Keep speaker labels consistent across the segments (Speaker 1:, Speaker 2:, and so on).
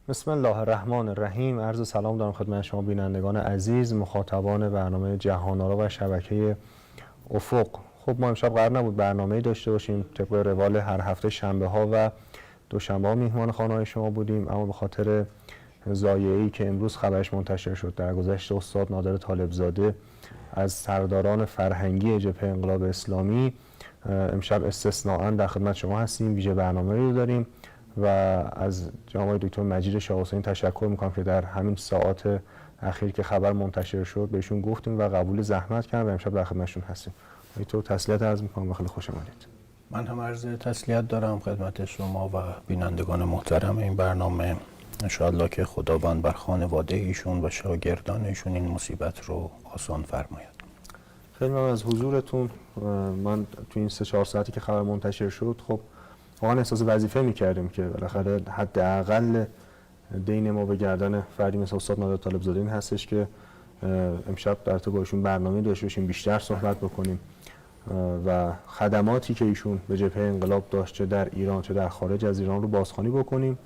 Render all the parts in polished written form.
Speaker 1: بسم الله الرحمن الرحیم. عرض سلام دارم خدمت شما بینندگان عزیز، مخاطبان برنامه جهان‌آرا و شبکه افق. خب ما امشب قرار نبود برنامه‌ای داشته باشیم، طبق روال هر هفته شنبه‌ها و دوشنبه‌ها میهمان خانه‌های شما بودیم، اما به خاطر ضایعه‌ای که امروز خبرش منتشر شد درگذشت استاد نادر طالبزاده از سرداران فرهنگی جبهه انقلاب اسلامی، امشب استثناءً در خدمت شما هستیم. ویژه برنامه‌ای رو داریم و از جناب دکتر مجید شاه حسینی تشکر میکنم که در همین ساعات اخیر که خبر منتشر شد بهشون گفتیم و قبول زحمت کردن و امشب در خدمتشون هستیم. دکتر تسلیت عرض میکنم و خیلی خوش آمدید.
Speaker 2: من هم عرض تسلیت دارم خدمت شما و بینندگان محترم این برنامه. انشاءالله که خداوند بر خانواده ایشون و شاگردان ایشون این مصیبت رو آسان فرماید.
Speaker 1: خیلی ممنون از حضورتون. من تو این 3-4 ساعتی که خبر منتشر شد خب واقعا احساس وظیفه می‌کردیم که بالاخره حداقل دین ما به گردن فردی مثل استاد نادر طالبزاده این هستش که امشب در تو با ایشون برنامه داشته باشیم، بیشتر صحبت بکنیم و خدماتی که ایشون به جبهه انقلاب داشت چه در ایران چه در خارج از ایران رو بازخوانی بکنیم.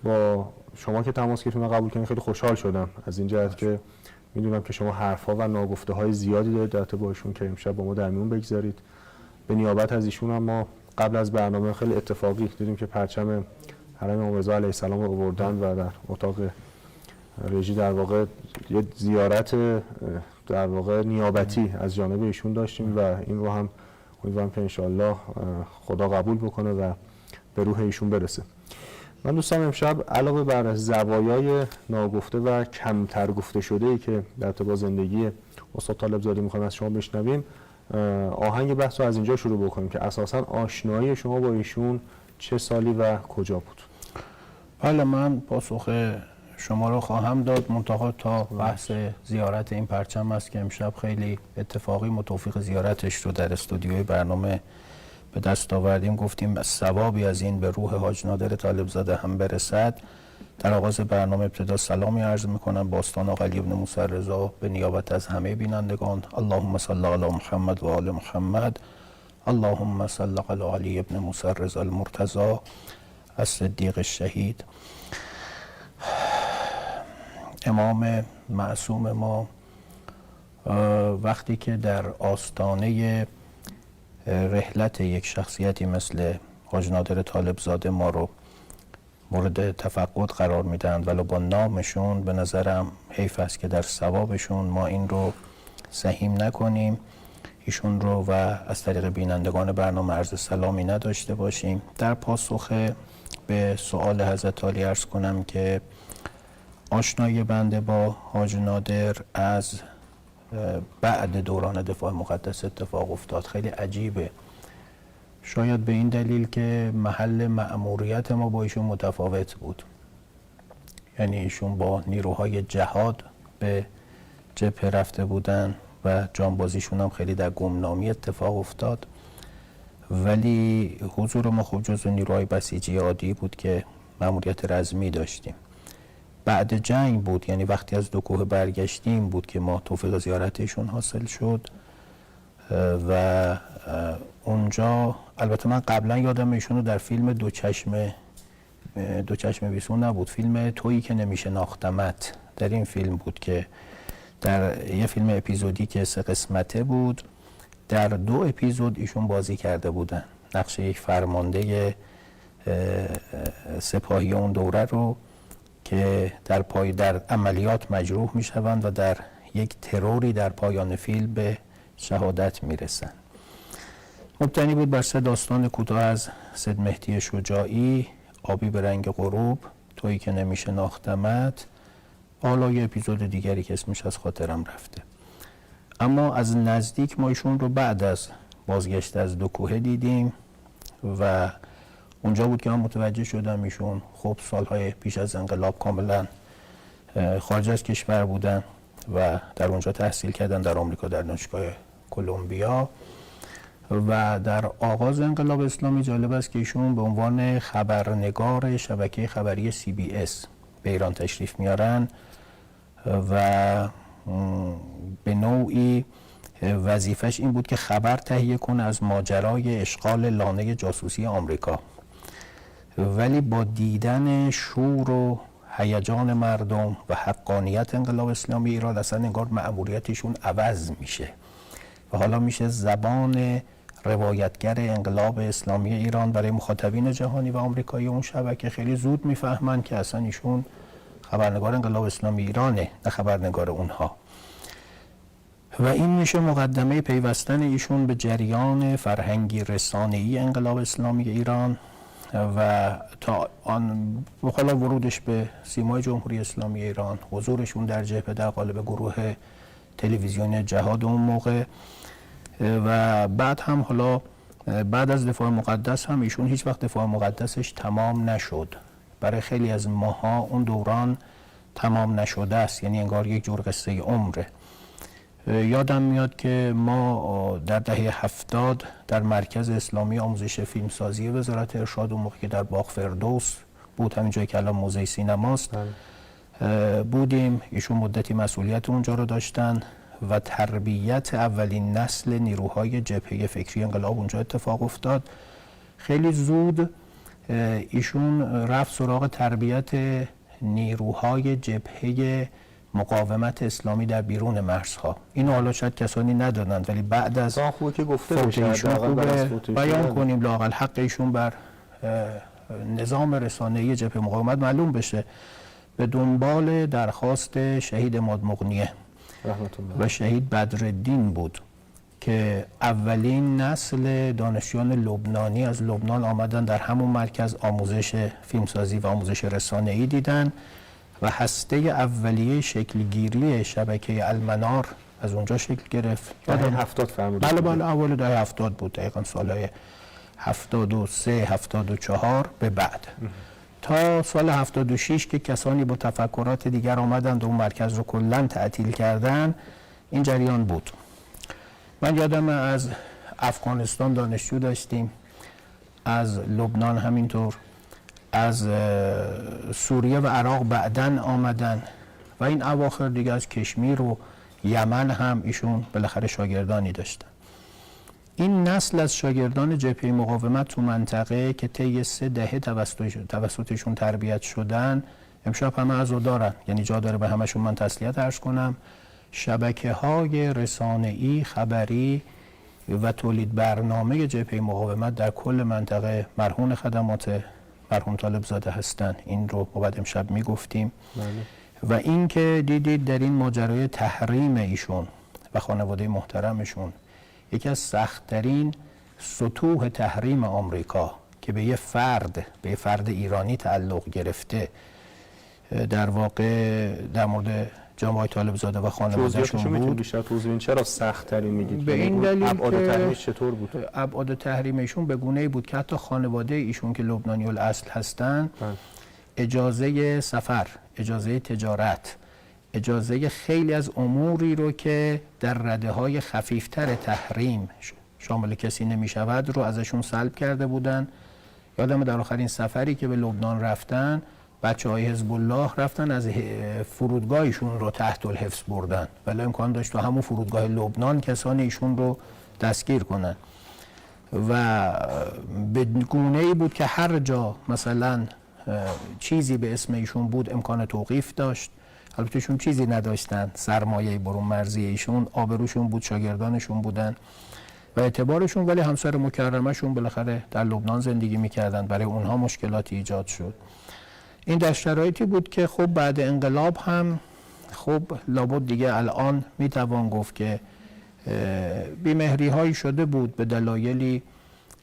Speaker 1: با شما که تماس گرفتید و قبول کردین خیلی خوشحال شدم از این جهت که میدونم که شما حرف‌ها و ناگفته‌های زیادی دارید در تو با ایشون که امشب با ما در میون بگذارید. به نیابت از ایشون هم ما قبل از برنامه خیلی اتفاقی دیدیم که پرچم حرم امام رضا علیه السلام رو آوردن و در اتاق رژی در واقع یه زیارت در واقع نیابتی از جانب ایشون داشتیم و این رو هم امیدوارم که انشالله خدا قبول بکنه و به روح ایشون برسه. من دوستان امشب علاوه بر زوایای ناگفته و کمتر گفته شده‌ای که در ارتباط با زندگی استاد طالبزاده می‌خوایم از شما بشنویم، آهنگ بحث رو از اینجا شروع بکنیم که اساساً آشنایی شما با ایشون چه سالی و کجا بود؟
Speaker 2: بله، من پاسخ شما رو خواهم داد، منتها تا بحث زیارت این پرچم است که امشب خیلی اتفاقی متوفیق زیارتش رو در استودیوی برنامه به دست آوردیم. گفتیم ثوابی از این به روح حاج نادر طالبزاده هم برسد. در آغاز برنامه ابتدا سلامی عرض میکنم با استان آقا علی ابن موسی رضا به نیابت از همه بینندگان. اللهم صل علی محمد و آل محمد. اللهم صل علی علی ابن موسی رضا المرتضی الصدیق الشهید. امام معصوم ما وقتی که در آستانه رحلت یک شخصیتی مثل حاج نادر طالبزاده ما رو مورد تفقد قرار میدن، ولو با نامشون، به نظرم حیف است که در ثوابشون ما این رو سهیم نکنیم، ایشون رو و از طریق بینندگان برنامه عرض سلامی نداشته باشیم. در پاسخ به سؤال حضرت عالی عرض کنم که آشنایی بنده با حاج نادر از بعد دوران دفاع مقدس اتفاق افتاد. خیلی عجیبه، شاید به این دلیل که محل مأموریت ما با ایشون متفاوت بود. یعنی ایشون با نیروهای جهاد به جبهه رفته بودن و جانبازیشون هم خیلی در گمنامی اتفاق افتاد، ولی حضور ما خب جزو نیروهای بسیجی عادی بود که مأموریت رزمی داشتیم. بعد جنگ بود، یعنی وقتی از دو کوه برگشتیم بود که ما توفیق زیارتشون حاصل شد و اونجا البته من قبلا یادم ایشون رو در فیلم دو چشم بیسون نبود، فیلم تویی که نمیشناختمت، در این فیلم بود که در یه فیلم اپیزودی که 3 قسمته بود، در 2 اپیزود ایشون بازی کرده بودن نقش یک فرمانده سپاهی اون دوره رو که در عملیات مجروح می شوند و در یک تروری در پایان فیلم به شهادت می رسند. مبتنی بود بر 3 داستان کوتاه از سید مهدی شجاعی، آبی به رنگ غروب، تویی که نمیشناختمت، حالا یه اپیزود دیگری که اسمش از خاطرم رفته. اما از نزدیک ما ایشون رو بعد از بازگشت از دو کوه دیدیم و اونجا بود که من متوجه شدم ایشون خب سالهای پیش از انقلاب کاملا خارج از کشور بودن و در اونجا تحصیل کردن، در آمریکا در دانشگاه کلمبیا. و در آغاز انقلاب اسلامی جالب است که ایشون به عنوان خبرنگار شبکه خبری CBS به ایران تشریف میارن و به نوعی وظیفش این بود که خبر تهیه کنه از ماجرای اشغال لانه جاسوسی آمریکا، ولی با دیدن شور و هیجان مردم و حقانیت انقلاب اسلامی ایران اصلا انگار مأموریتشون عوض میشه و حالا میشه زبان روایتگر انقلاب اسلامی ایران برای مخاطبین جهانی و آمریکایی اون شبکه. خیلی زود میفهمن که اصلا ایشون خبرنگار انقلاب اسلامی ایرانه، نه خبرنگار اونها. و این میشه مقدمه پیوستن ایشون به جریان فرهنگی رسانه‌ای انقلاب اسلامی ایران و تا آن حالا ورودش به سیمای جمهوری اسلامی ایران، حضورشون در جبهه در قالب گروه تلویزیونی جهاد اون موقع و بعد هم حالا بعد از دفاع مقدس هم ایشون هیچ وقت دفاع مقدسش تمام نشد. برای خیلی از ماها اون دوران تمام نشده است، یعنی انگار یک جور قصه عمره. یادم میاد که ما در دهه 70 در مرکز اسلامی آموزش فیلمسازی وزارت ارشاد اون موقع که در باغ فردوس بود، همین جایی که الان موزه سینماست، بودیم. ایشون مدتی مسئولیت اونجا رو داشتن و تربیت اولین نسل نیروهای جبهه فکری انقلاب اونجا اتفاق افتاد. خیلی زود ایشون رفت سراغ تربیت نیروهای جبهه مقاومت اسلامی در بیرون مرزها. اینو حالا شاید کسانی ندانند، ولی بعد از
Speaker 1: خوبه که گفته
Speaker 2: فوت ایشون خوبه بیان کنیم، لااقل حق ایشون بر نظام رسانه‌ای جبهه مقاومت معلوم بشه. به دنبال درخواست شهید مادمغنیه و شهید بدرالدین بود که اولین نسل دانشجویان لبنانی از لبنان آمدن در همون مرکز آموزش فیلمسازی و آموزش رسانه‌ای دیدن و هسته اولیه شکلگیری شبکه المنار از اونجا شکل گرفت.
Speaker 1: دهه 70 فرمودید؟
Speaker 2: بله اول دهه 70 بود، دقیقاً سالهای 73 74 به بعد تا سال 76 که کسانی با تفکرات دیگر آمدند و اون مرکز رو کلاً تعطیل کردن. این جریان بود. من یادم از افغانستان دانشجو داشتیم، از لبنان همینطور، از سوریه و عراق بعدن آمدن و این اواخر دیگه از کشمیر و یمن هم ایشون بالاخره شاگردانی داشتن. این نسل از شاگردان جبهه مقاومت تو منطقه که طی 3 دهه توسطشون تربیت شدن امشب همه عزادارن، یعنی جا داره به همشون من تسلیت عرض کنم. شبکه‌های رسانه‌ای، خبری و تولید برنامه جبهه مقاومت در کل منطقه مرهون خدمات مرحوم طالبزاده هستن. این رو بعد امشب میگفتیم. و این که دیدید در این ماجرای تحریم ایشون و خانواده محترمشون یکی از سخت‌ترین سطوح تحریم آمریکا که به یه فرد ایرانی تعلق گرفته، در واقع در مورد جناب طالبزاده و خانواده‌شون بود.
Speaker 1: میتونید بیشتر توضیح بدین چرا سخت‌ترین میگید؟
Speaker 2: به این دلیل
Speaker 1: ابعاد تحریمش چطور بود؟
Speaker 2: ابعاد تحریم ایشون به گونه‌ای بود که حتی خانواده ایشون که لبنانی الاصل هستن اجازه سفر، اجازه تجارت، اجازه خیلی از اموری رو که در رده‌های خفیفتر تحریم شامل کسی نمی‌شود رو ازشون سلب کرده بودن. یادم در آخرین سفری که به لبنان رفتن، بچه‌های حزب الله رفتن از فرودگاهشون رو تحت الحفظ بردن، ولی امکان داشت تو همون فرودگاه لبنان کسانی ایشون رو دستگیر کنن و به گونه‌ای بود که هر جا مثلا چیزی به اسم ایشون بود امکان توقیف داشت. البته ایشون چیزی نداشتن، سرمایه برون مرزی ایشون آبروشون بود، شاگردانشون بودن و اعتبارشون، ولی همسر مکرمشون بالاخره در لبنان زندگی میکردن، برای اونها مشکلاتی ایجاد شد. این در شرایطی بود که خب بعد انقلاب هم خب لابد دیگه الان میتوان گفت که بیمهری هایی شده بود به دلایلی.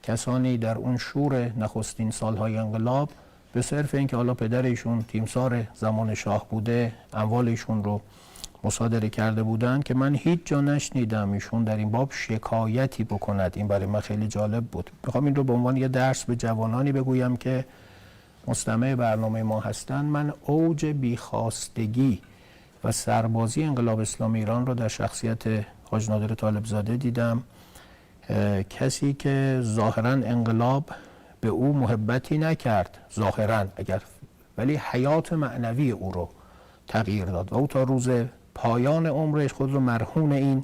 Speaker 2: کسانی در اون شور نخستین سالهای انقلاب به صرف اینکه حالا پدر ایشون تیمسار زمان شاه بوده اموال ایشون رو مصادره کرده بودن که من هیچ جا نشنیدم ایشون در این باب شکایتی بکند. این برای من خیلی جالب بود. میخوام این رو به عنوان یه درس به جوانانی بگویم که مستمع برنامه ما هستند. من اوج بیخواستگی و سربازی انقلاب اسلامی ایران رو در شخصیت حاج نادر طالبزاده دیدم، کسی که ظاهراً انقلاب به او محبتی نکرد ظاهراً، ولی حیات معنوی او رو تغییر داد و او تا روز پایان عمرش خود رو مرهون این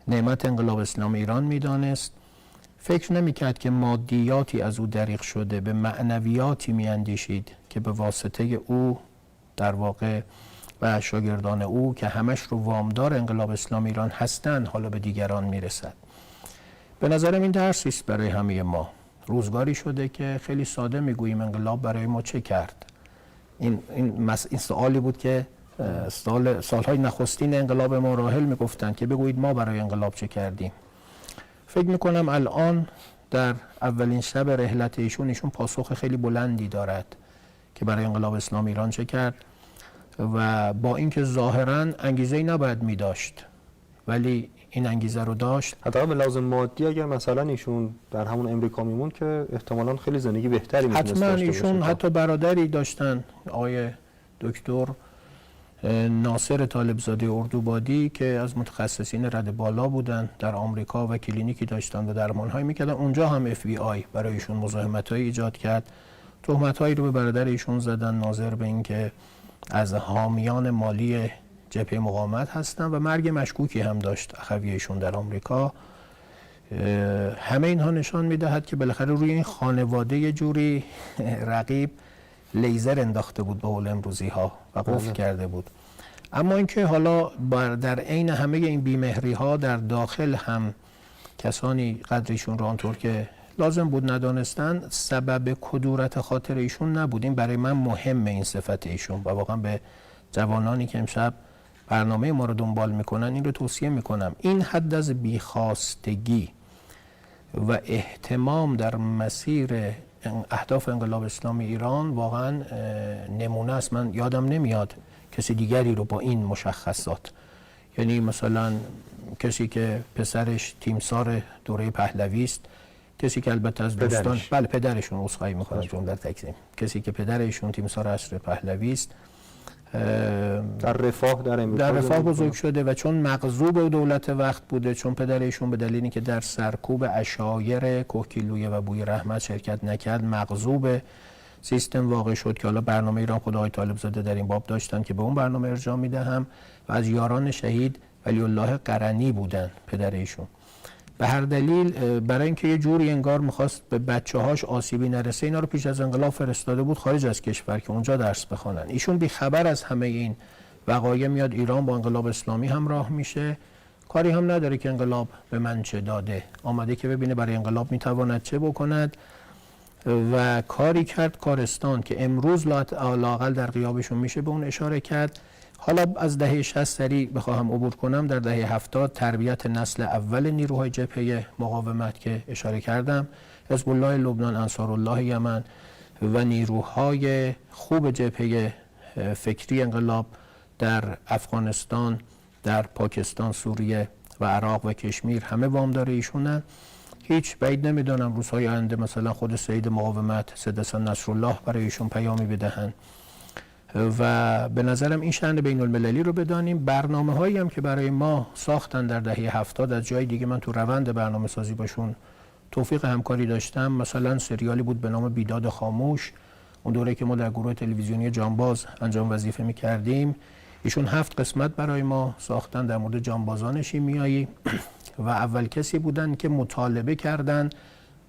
Speaker 2: نعمت انقلاب اسلامی ایران میدانست. فکر نمیکرد که مادیاتی از او دریغ شده، به معنویاتی میاندیشید که به واسطه او در واقع و شاگردان او که همش رو وامدار انقلاب اسلامی ایران هستند حالا به دیگران میرسد. به نظرم این درسی است برای همه ما. روزگاری شده که خیلی ساده میگوییم انقلاب برای ما چه کرد. این سوالی بود که سالهای نخستین انقلاب ما راحل میگفتند که بگویید ما برای انقلاب چه کردیم. فکر میکنم الان در اولین شب رحلت ایشون پاسخ خیلی بلندی دارد که برای انقلاب اسلامی ایران چه کرد و با اینکه ظاهراً انگیزه‌ای نباید می‌داشت ولی این انگیزه رو داشت.
Speaker 1: حتی به لازم مادی اگر مثلا ایشون در همون امریکا میمون که احتمالاً خیلی زندگی بهتری میتونست داشته باشه.
Speaker 2: حتما ایشون حتی برادری داشتن، آقای دکتر ناصر طالبزاده اردوبادی که از متخصصین رد بالا بودن، در آمریکا و کلینیکی داشتن و درمان‌هایی می‌کردن. اونجا هم FBI برای ایشون مزاحمت‌هایی ایجاد کرد. تهمت‌هایی رو به برادر ایشون زدن ناظر به اینکه از حامیان مالی جبهه مقاومت هستن و مرگ مشکوکی هم داشت اخوی ایشون در آمریکا. همه اینها نشان می‌دهد که بالاخره روی این خانواده یه جوری رقیب لیزر انداخته بود به قول امروزی‌ها و قفل کرده بود. اما اینکه حالا در عین همه این بیمهری‌ها در داخل هم کسانی قدرشون رو آنطور که لازم بود ندانستن سبب کدورت خاطر ایشون نبود. این برای من مهمه، این صفت ایشون، و واقعا به جوانانی که امشب برنامه ما رو دنبال میکنن این رو توصیه میکنم. این حد از بیخواستگی و اهتمام در مسیر اهداف انقلاب اسلامی ایران واقعا نمونه است. من یادم نمیاد کسی دیگری رو با این مشخصات، یعنی مثلا کسی که پسرش تیمسار دوره پهلوی است، کسی که البته از دوستان پدرشون عذرخواهی میکنم چون در تکذیب، کسی که پدرشون تیمسار عصر پهلوی است،
Speaker 1: در رفاه
Speaker 2: بزرگ شده و چون مغضوب دولت وقت بوده، چون پدرشون به دلیلی که در سرکوب عشایر کوهگیلویه و بوی رحمت شرکت نکرد مغضوب سیستم واقع شد که حالا برنامه ایران خود آقای طالبزاده در این باب داشتن که به اون برنامه ارجاع میدهم و از یاران شهید ولی الله قرنی بودن پدر ایشون. به هر دلیل برای اینکه یه جوری انگار میخواست به بچه‌هاش آسیبی نرسه اینا رو پیش از انقلاب فرستاده بود خارج از کشور که اونجا درس بخوانن. ایشون بی خبر از همه این وقایع میاد ایران، با انقلاب اسلامی همراه میشه، کاری هم نداره که انقلاب به من چه داده، آمده که ببینه برای انقلاب میتواند چه بکند و کاری کرد کارستان که امروز لااقل در غیابشون میشه به اون اشاره کرد. حالا از دهه 60 سریع بخواهم عبور کنم، در دهه 70 تربیت نسل اول نیروهای جبهه مقاومت که اشاره کردم، حزب الله لبنان، انصارالله یمن و نیروهای خوب جبهه فکری انقلاب در افغانستان، در پاکستان، سوریه و عراق و کشمیر همه وامدار ایشونن. هیچ بعید نمیدانم روزهای آینده مثلا خود سید مقاومت سید نصرالله برای ایشون پیامی بدهن و به نظرم این شأن بین المللی رو بدانیم. برنامه هایی هم که برای ما ساختن در دهه 70 از جای دیگه من تو روند برنامه سازی باشون توفیق همکاری داشتم. مثلا سریالی بود به نام بیداد خاموش، اون دوره که ما در گروه تلویزیونی جانباز انجام وظیفه می‌کردیم، ایشون 7 قسمت برای ما ساختن در مورد جانبازان شیمیایی و اول کسی بودن که مطالبه کردن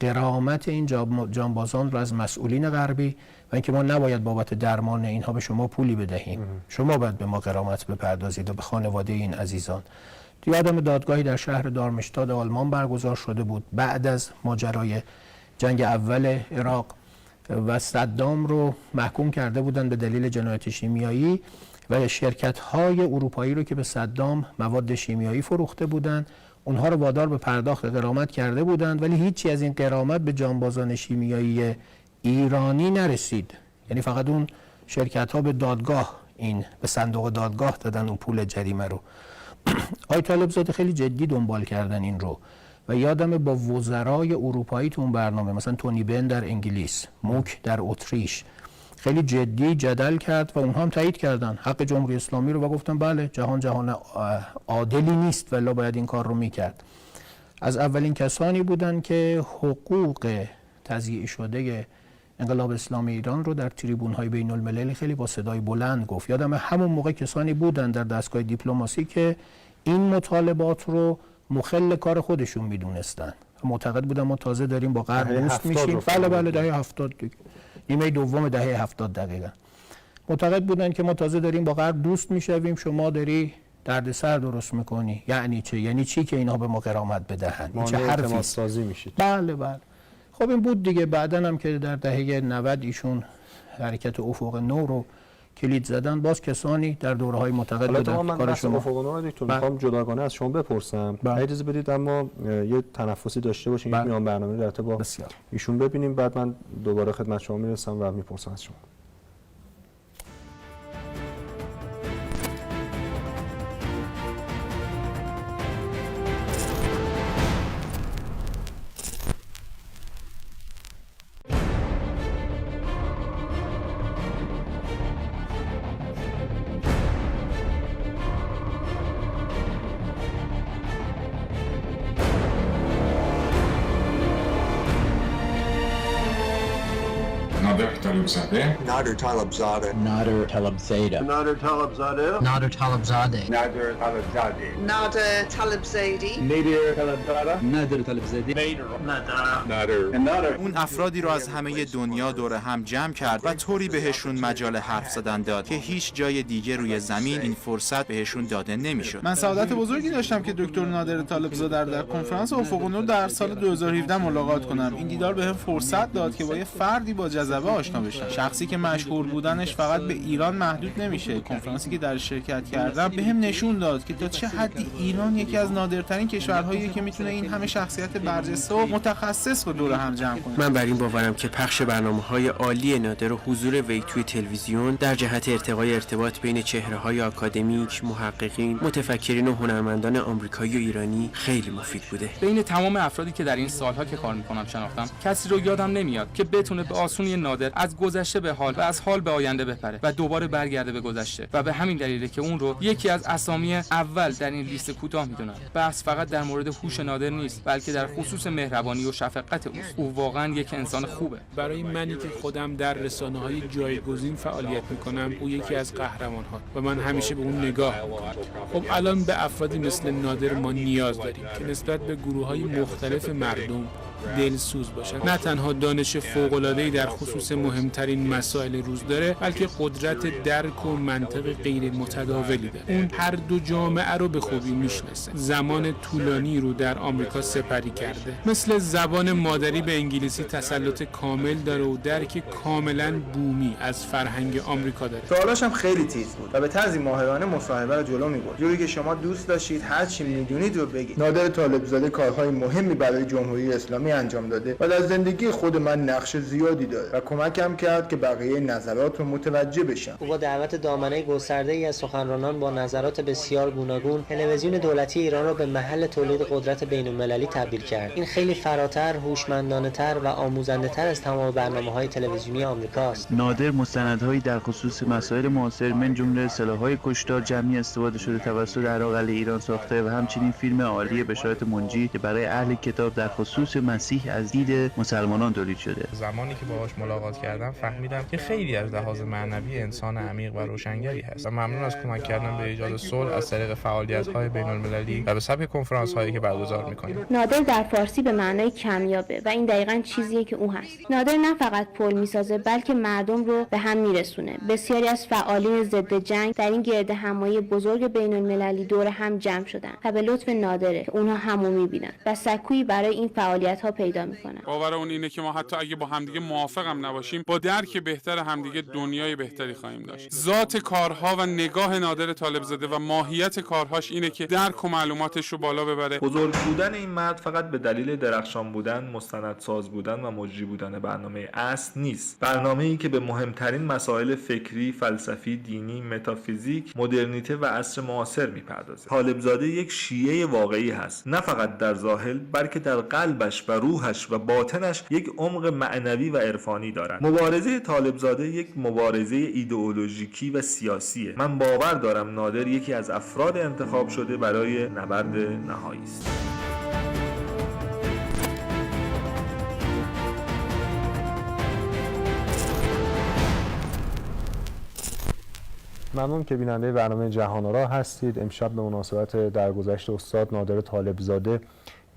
Speaker 2: غرامت این جانبازان رو از مسئولین غربی و اینکه ما نباید بابت درمان اینها به شما پولی بدهیم، شما باید به ما غرامت بپردازید و به خانواده این عزیزان. یادم دادگاهی در شهر دارمشتاد آلمان برگزار شده بود بعد از ماجرای جنگ اول عراق و صدام رو محکوم کرده بودن به دلیل جنایت شیمیایی و شرکت‌های اروپایی رو که به صدام مواد شیمیایی فروخته بودند اونها رو وادار به پرداخت غرامت کرده بودند، ولی هیچی از این غرامت به جانبازان شیمیایی ایرانی نرسید. یعنی فقط اون شرکت‌ها به دادگاه، این به صندوق دادگاه دادن اون پول جریمه رو. آقای طالبزاده خیلی جدی دنبال کردن این رو و یادم با وزرای اروپایی تو اون برنامه، مثلا تونی بن در انگلیس، موک در اتریش، خیلی جدی جدل کرد و اونها هم تایید کردن حق جمهوری اسلامی رو و گفتن بله جهان عادلی نیست ولی باید این کار رو میکرد. از اولین کسانی بودن که حقوق تضییع شده انقلاب اسلامی ایران رو در تریبون‌های بین المللی خیلی با صدای بلند گفت. یادم همون موقع کسانی بودن در دستگاه دیپلماسی که این مطالبات رو مخل کار خودشون میدونستن، معتقد بودن ما تازه داریم با غرب دوست میشیم. بله دهه 70 دیگه، نیمه دوم دهه 70 دقیقاً. معتقد بودن که ما تازه داریم با غرب دوست میشویم، شما داری دردسر درست میکنی. یعنی چه؟ یعنی چی که اینا به ما غرامت بدهن؟ این چه حرفی است؟
Speaker 1: سازی میشید.
Speaker 2: بله بله. خب این بود دیگه. بعداً هم که در دهه 90 ایشون حرکت افق نو رو کلید زدن، باز کسانی در دوره‌های معتقد بودن
Speaker 1: من
Speaker 2: کارشون.
Speaker 1: افق نو رو دکتر میخوام جداگانه از شما بپرسم. اجازه بدید اما یه تنفسی داشته باشیم، یک میان برنامه در با ایشون ببینیم، بعد من دوباره خدمت شما میرسم و میپرسم از شما.
Speaker 3: Nader Talebzadeh.
Speaker 4: Nader Talebzadeh.
Speaker 3: Nader Talebzadeh.
Speaker 4: Nader Talebzadeh.
Speaker 3: Nader Talebzadeh.
Speaker 5: Nader Talebzadeh.
Speaker 3: Nader Talebzadeh.
Speaker 4: Nader Talebzadeh.
Speaker 3: Nader.
Speaker 6: اون افرادی رو از همه دنیا دور هم جمع کرد و طوری بهشون مجال حرف زدن داد که هیچ جای دیگه روی زمین این فرصت بهشون داده نمیشد.
Speaker 7: من سعادت بزرگی داشتم که دکتر نادر طالبزاده در کنفرانس افق نو در سال 2017 ملاقات کنم. این دیدار بهم فرصت داد که با یه فردی با جذبه آشنا بشم، شخصی که مشهور بودنش فقط به ایران محدود نمیشه. کنفرانسی که در شرکت کردم بهم نشون داد که تا چه حدی ایران یکی از نادرترین کشورهاییه که میتونه این همه شخصیت برجسته و متخصص رو دور هم جمع کنه.
Speaker 8: من بر این باورم که پخش برنامه‌های عالی نادر و حضور وی توی تلویزیون در جهت ارتقای ارتباط بین چهره‌های آکادمیک، محققین، متفکرین و هنرمندان آمریکایی و ایرانی خیلی مفید بوده.
Speaker 9: بین تمام افرادی که در این سالها که کار میکنم شناختم، کسی رو یادم نمیاد که بتونه به آسونی نادر از گذشته به حال و از حال به آینده بپره و دوباره برگرده به گذشته، و به همین دلیله که اون رو یکی از اسامی اول در این لیست کوتاه میدونم. بحث فقط در مورد هوش نادر نیست، بلکه در خصوص مهربانی و شفقت اوست. او واقعا یک انسان خوبه.
Speaker 10: برای منی که خودم در رسانه‌های جایگزین فعالیت میکنم، او یکی از قهرمان‌ها و من همیشه به اون نگاه میکنم. خب الان به افرادی مثل نادر ما نیاز داریم که نسبت به گروه‌های مختلف مردم دلسوز باشن. نه تنها دانش فوق‌العاده‌ای در خصوص مهمترین مسائل روز داره، بلکه قدرت درک و منطق غیر متداولی داره. اون هر دو جامعه رو به خوبی میشناسه. زمان طولانی رو در آمریکا سپری کرده. مثل زبان مادری به انگلیسی تسلط کامل داره و درک کاملا بومی از فرهنگ آمریکا داره.
Speaker 11: سوالاش هم خیلی تیز بود و به طرزی ماهرانه مصاحبه رو جلو می‌برد. جوری که شما دوست داشتید هر چی می‌دونید رو بگید. نادر طالبزاده کارهای مهمی برای جمهوری اسلامی انجام داده و در زندگی خود من نقش زیادی داره و کمکم کرد که بقیه نظرات رو متوجه بشم.
Speaker 12: او با دعوت دامنه گسترده‌ای از سخنرانان با نظرات بسیار گوناگون، تلویزیون دولتی ایران را به محل تولید قدرت بین‌المللی تبدیل کرد. این خیلی فراتر، هوشمندانه‌تر و آموزنده‌تر از تمام برنامه‌های تلویزیونی آمریکاست.
Speaker 13: نادر مستندهایی در خصوص مسائل معاصر من جمله سلاح‌های کشتار جمعی استفاده شده توسط عراقل ایران ساخته و همچنین فیلم عالی بشارت منجی که برای اهل کتاب در خصوص مسیح از دید مسلمانان تولید شده.
Speaker 14: زمانی که باهاش ملاقات کردم فهمیدم که خیلی از لحاظ معنوی انسان عمیق و روشنگری هست و ممنون از کمک کردن به ایجاد صلح از طریق فعالیت‌های بین‌المللی و به سبک کنفرانس‌هایی که برگزار می‌کنیم.
Speaker 15: نادر در فارسی به معنای کمیابه و این دقیقاً چیزیه که او هست. نادر نه فقط پل میسازه بلکه مردم رو به هم میرسونه. بسیاری از فعالین ضد جنگ در این گردهمایی بزرگ بین‌المللی دور هم جمع شدن و به لطف نادره که اونها همو می‌بینن و سکویی برای این فعالیت‌ها پیدا می‌کنن.
Speaker 16: باور اون اینه که ما حتی اگه با همدیگه موافق هم نباشیم، با درک بهتر همدیگه دنیای بهتری خواهیم داشت. ذات کارها و نگاه نادر طالبزاده و ماهیت کارهاش اینه که درک و معلوماتش رو بالا ببره.
Speaker 17: بزرگ بودن این مرد فقط به دلیل درخشان بودن، مستندساز بودن و مجری بودن برنامه اصل نیست. برنامه‌ای که به مهمترین مسائل فکری، فلسفی، دینی، متافیزیک، مدرنیته و عصر معاصر میپردازه. طالبزاده یک شیعه واقعی هست، نه فقط در ظاهر بلکه در قلبش و روحش و باطنش یک عمق معنوی و عرفانی دارد. مبارزه طالبزاده یک مبارزه ایدئولوژیکی و سیاسیه. من باور دارم نادر یکی از افراد انتخاب شده برای نبرد نهایی است.
Speaker 1: ممنون که بیننده برنامه جهان‌آرا هستید. امشب به مناسبت درگذشت استاد نادر طالبزاده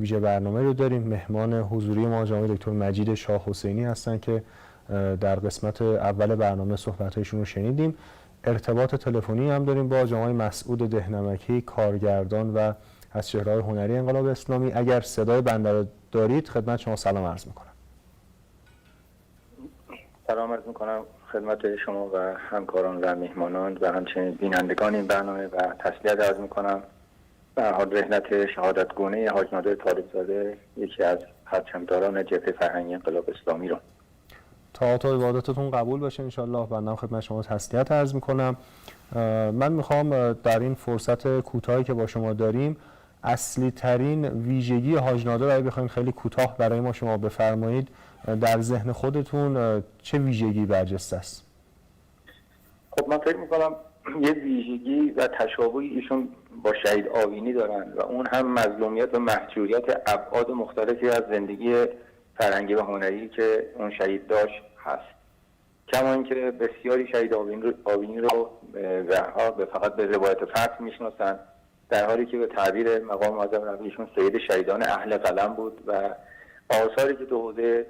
Speaker 1: ویژه برنامه رو داریم. مهمان حضوری ما جناب دکتر مجید شاه حسینی هستند که در قسمت اول برنامه صحبت‌هایشون رو شنیدیم. ارتباط تلفنی هم داریم با جناب مسعود دهنمکی، کارگردان و از چهره‌های هنری انقلاب اسلامی. اگر صدای بنده رو دارید خدمت شما سلام عرض می‌کنم.
Speaker 18: سلام عرض می‌کنم خدمت شما و همکاران و میهمانان و همچنین بینندگان این برنامه و تسلیت عرض می‌کنم. به هر حال رحلت شهادتگونه حاج نادر طالبزاده یکی از پرچمداران جبهه فرهنگی انقلاب اسلامی رو
Speaker 1: طاعات و عبادتتون قبول بشه انشالله. بنده خدمت شما تسلیت عرض می‌کنم. من می‌خوام در این فرصت کوتاهی که با شما داریم اصلی ترین ویژگی حاج نادر اگه بخواید خیلی کوتاه برای ما شما بفرمایید، در ذهن خودتون چه ویژگی برجسته است؟
Speaker 18: خب من فکر می‌کنم یه ویژگی و تشابهی ایشون با شهید آوینی دارن و اون هم مظلومیت و محجوریت ابعاد مختلفی از زندگی فرهنگی و هنری که اون شهید داشت هست. کما اینکه بسیاری شهید آوینی رو به فقط به روایت فتح میشناسن، در حالی که به تعبیر مقام معظم ربیعشون سید شهیدان اهل قلم بود و آثاری که تو حوزه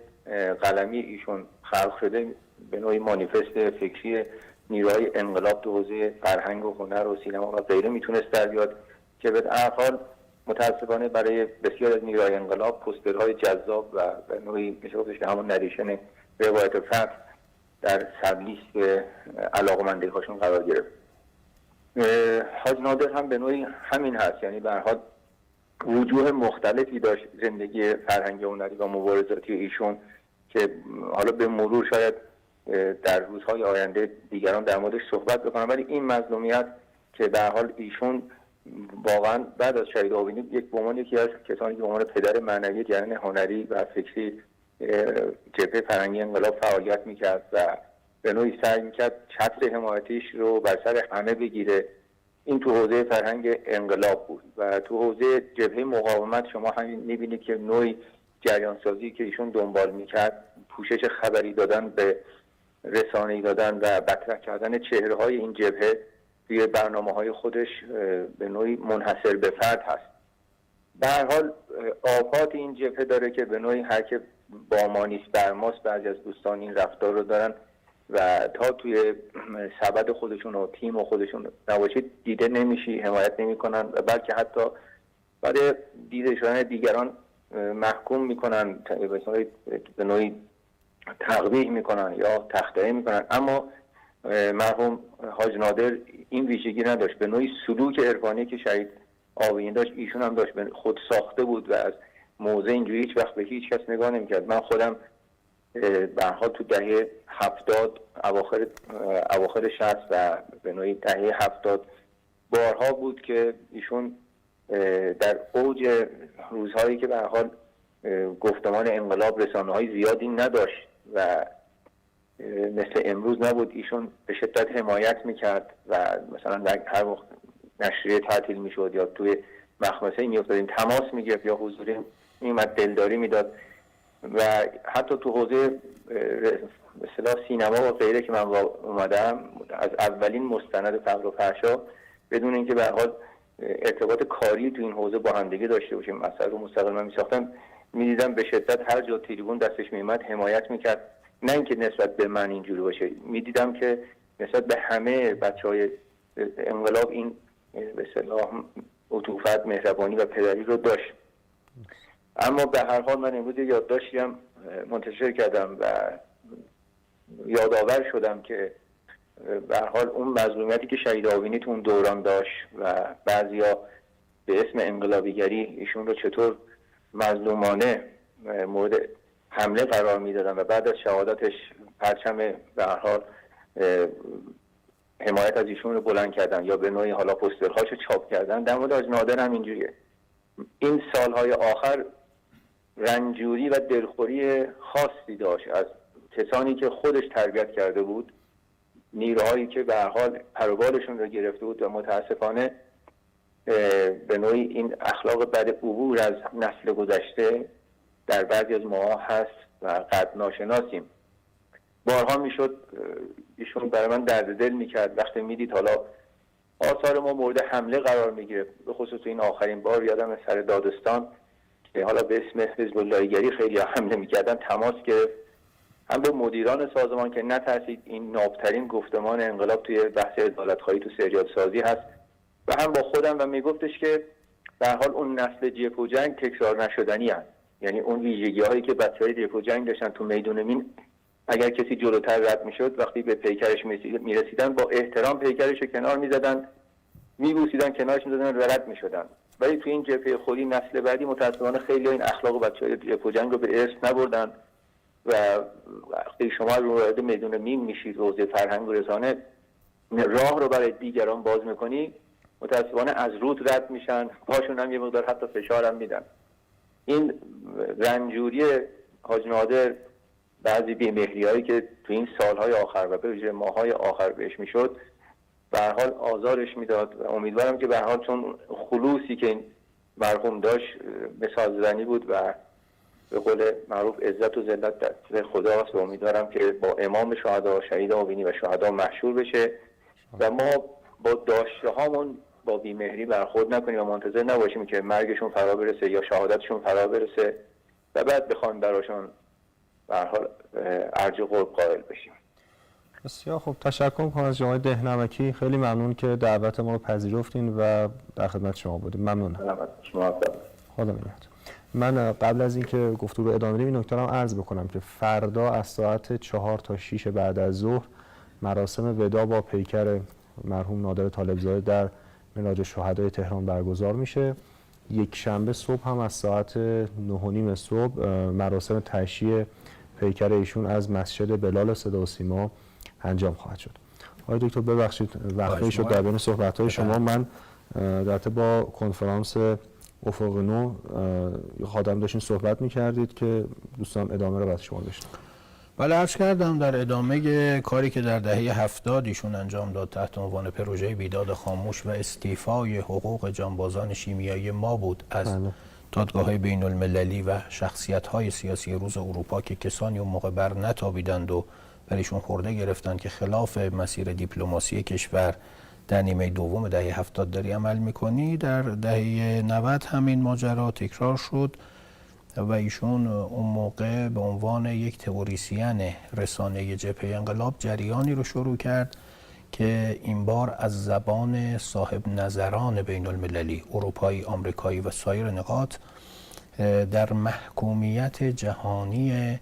Speaker 18: قلمی ایشون خلق شده به نوعی مانیفست فکری نیروهای انقلاب تو حوزه فرهنگ و هنر و سینما و غیره میتونست در بیاد که به هر حال متاسفانه برای بسیار از نیروهای انقلاب پوسترهای جذاب و به نوعی میشه گفتش که همون نریشن روایت فتح در سبلیست علاقمندی هاشون قرار گرفت. حاج نادر هم به نوعی همین هست، یعنی به هر حال وجوه مختلفی داشت زندگی فرهنگی و هنری و مبارزاتی ایشون که حالا به مرور شاید در روزهای آینده دیگران در موردش صحبت بکنن، ولی این مظلومیت که به هر حال ایشون واقعا بعد از شهید آوینی یکی از کسانی که به عنوان پدر معنوی جریان هنری و فکری جبهه فرهنگی انقلاب فعالیت میکرد و به نوعی سعی میکرد چتر حمایتیش رو بر سر همه بگیره. این تو حوزه فرهنگ انقلاب بود و تو حوزه جبهه مقاومت شما همین میبینید که نوعی جریان سازی که ایشون دنبال میکرد، پوشش خبری دادن به رسانه‌ای دادن و مطرح کردن چهره‌های این جبهه توی برنامه‌های خودش به نوعی منحصر به فرد هست. به هر حال آفات این جبهه داره که به نوعی هر که با ما نیست بر ماست، بعضی از دوستان این رفتار رو دارن و تا توی سبد خودشون و تیم و خودشون نباشید دیده نمیشی، حمایت نمی‌کنن و بلکه حتی برای دیده شدن دیگران محکوم میکنن، به نوعی تقبیح میکنن یا تخطئه میکنن. اما مرحوم حاج نادر این ویژگی نداشت. به نوعی سلوک عرفانی که شهید آوینی داشت ایشون هم داشت، خود ساخته بود و از موضع اینجوری هیچ وقت به هیچ کس نگاه نمیکرد. من خودم به هر حال تو دهه 70 اواخر 60 و به نوعی دهه 70 بارها بود که ایشون در اوج روزهایی که به هر حال گفتمان انقلاب رسانه‌های زیادی نداشت و مثل امروز نبود، ایشون به شدت حمایت میکرد و مثلا هر وقت نشریه تعطیل میشد یا توی مخمسه میافتادیم تماس میگرفت یا حضوری میومد دلداری میداد و حتی تو حوزه مثلا سینما و غیره که من اومدم از اولین مستند فقر و فحشا بدون اینکه به هر حال ارتباط کاری تو این حوزه با همدیگه داشته باشیم، مسئله رو مستقل میساختم، میدیدم به شدت هر جا تریبون دستش میومد حمایت میکرد. نه اینکه نسبت به من اینجوری باشه، میدیدم که نسبت به همه بچهای انقلاب این به اصطلاح عطوفت، مهربانی و پدری رو داشت. اما به هر حال من امروز یادداشتی هم منتشر کردم و یادآور شدم که به هر حال اون مظلومیتی که شهید آوینی تو اون دوران داشت و بعضیا به اسم انقلابیگری ایشون رو چطور مظلومانه مورد حمله قرار میدادن و بعد از شهادتش پرچم به هر حال حمایت از ایشون رو بلند کردن یا به نوعی حالا پوسترهاشو چاپ کردن. در مورد حاج نادر هم اینجوریه. این سالهای آخر رنجوری و دلخوری خاصی داشت از کسانی که خودش تربیت کرده بود، نیروهایی که به هر حال پروبالشون رو گرفته بود و متاسفانه به نوعی این اخلاق بد عبور از نسل گذشته در بعضی از ماها هست و قد ناشناسیم. بارها میشد ایشون برای من درد دل میکرد وقتی میدید حالا آثار ما مورد حمله قرار میگیره، به خصوص این آخرین بار یادم سر دادستان که حالا به اسم حزب الله‌گری خیلی حمله میکردن، تماس گرفت هم به مدیران سازمان که نترسید این نابترین گفتمان انقلاب توی بحث عدالت‌خواهی تو سریال سازی هست، و هم با خودم و میگفتش که به هر حال اون نسل جبهه و جنگ تکرار نشدنی هست. یعنی اون ویژگی هایی که بچه‌های جبهه و جنگ داشتن تو میدون مین، اگر کسی جلوتر رد میشد وقتی به پیکرش میرسیدن با احترام پیکرش رو کنار میزدن، میبوسیدن، کنارش میزدن و رد میشدن. ولی تو این جبهه خودی نسل بعدی متأسفانه خیلی این اخلاق بچه‌های جبهه و جنگ رو به ارث نبردن و وقتی شما رو وارد میدون مین میشید، حوزه فرهنگ و رسانه، راه رو برای دیگران باز میکنی، متاسفانه از رود رد میشن، پاشون هم یه مقدار حتی فشار هم میدن. این رنجوری حاج نادر، بعضی بی‌مهری‌هایی که تو این سالهای آخر و به ویژه ماه‌های آخر بهش میشد، به هر حال آزارش میداد. امیدوارم که به هر حال چون خلوصی که این مرحوم داشت مثال زنی بود و به قول معروف عزت و ذلت دست خداست، و امیدوارم که با امام شهدا، شهید آبینی و شهدا مشهور بشه و ما با داشته هامون با بی‌مهری برخورد نکنیم و منتظر نباشیم که مرگشون فرا برسه یا شهادتشون فرا برسه و بعد بخوایم براشون به هر حال ارج قرب قائل بشیم.
Speaker 1: بسیار خب، تشکر می‌کنم از جناب دهنمکی. خیلی ممنون که دعوت ما رو پذیرفتین و در خدمت شما بودیم. ممنونم. خدا نگهدار. من قبل از اینکه گفتگو رو ادامه بدیم این نکته رو عرض بکنم که فردا از ساعت 4 تا 6 بعد از ظهر مراسم وداع با پیکر مرحوم نادر طالبزاده در مناج شهدای تهران برگزار میشه. یک شنبه صبح هم از ساعت 9:30 صبح مراسم تشییع پیکر ایشون از مسجد بلال صدا و سیما انجام خواهد شد. آقای دکتر ببخشید وقتی شد در بین صحبت‌های شما من در با کنفرانس افق نو خادم داشتین صحبت می‌کردید که دوستان ادامه رو از شما داشتم.
Speaker 2: بله، عرض کردم در ادامه کاری که در دهه 70 ایشون انجام داد تحت عنوان پروژه بیداد خاموش و استیفای حقوق جانبازان شیمیایی ما بود از دادگاه‌های بین المللی و شخصیت‌های سیاسی روز اروپا که کسانی اون موقع بر نتابیدند و برایشون خورده گرفتن که خلاف مسیر دیپلماسی کشور در نیمه دوم دهه 70 داری عمل میکنی. در دهه 90 همین ماجرا تکرار شد و ایشون اون موقع به عنوان یک تئوریسین رسانه جبهه انقلاب جریانی رو شروع کرد که این بار از زبان صاحب نظران بین المللی اروپایی، آمریکایی و سایر نقاط در محکومیت جهانی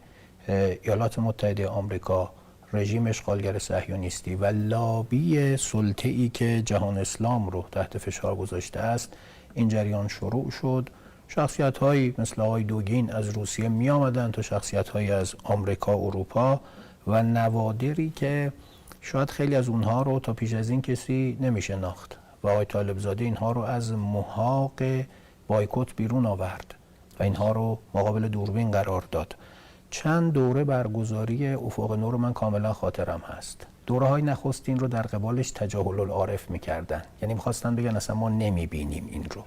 Speaker 2: ایالات متحده آمریکا، رژیم اشغالگر صهیونیستی و لابی سلطه‌ای که جهان اسلام رو تحت فشار گذاشته است این جریان شروع شد. شخصیت‌هایی مثل آقای دوگین از روسیه می آمدن تا شخصیت‌هایی از آمریکا، اروپا و نوادری که شاید خیلی از اونها رو تا پیش از این کسی نمی شناخت و آقای طالبزاده اینها رو از محاق بایکوت بیرون آورد و اینها رو مقابل دوربین قرار داد. چند دوره برگزاری افق نو رو من کاملا خاطرم هست. دوره های نخستین رو در قبالش تجاهل العارف میکردن، یعنی میخواستن بگن اصلا ما نمیبینیم این رو.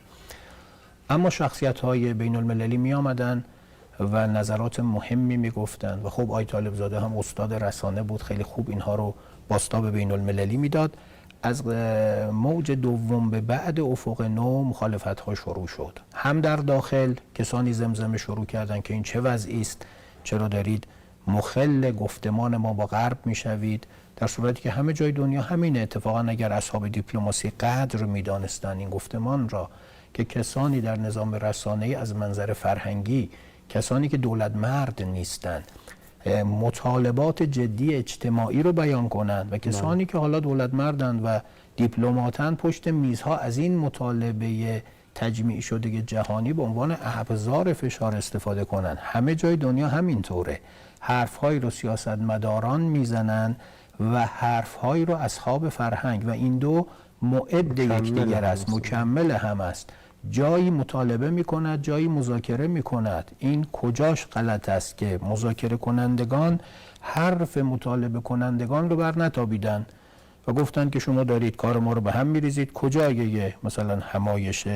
Speaker 2: اما شخصیت های بین المللی می آمدن و نظرات مهمی میگفتن و خب آقای طالبزاده هم استاد رسانه بود، خیلی خوب اینها رو بازتاب بین المللی میداد. از موج دوم به بعد افق نو مخالفت ها شروع شد. هم در داخل کسانی زمزمه شروع کردن که این چه وضعی است، چرا دارید مخل گفتمان ما با غرب میشوید، در صورتی که همه جای دنیا همینه. اتفاقا اگر اصحاب دیپلماسی قدر میدانستن این گفتمان را که کسانی در نظام رسانه‌ای از منظر فرهنگی، کسانی که دولت مرد نیستند، مطالبات جدی اجتماعی رو بیان کنند و کسانی که حالا دولت مردند و دیپلماتن پشت میزها از این مطالبه تجمیع شده جهانی به عنوان ابزار فشار استفاده کنند. همه جای دنیا همینطوره. حرف‌هایی رو سیاستمداران میزنن و حرف‌هایی رو اصحاب فرهنگ و این دو معد یکدیگر است، مکمل هم است. جایی مطالبه میکند، جایی مذاکره میکند. این کجاش غلط است که مذاکره کنندگان حرف مطالبه کنندگان رو بر نتابیدن و گفتن که شما دارید کار ما رو به هم میریزید. کجای مثلا همایش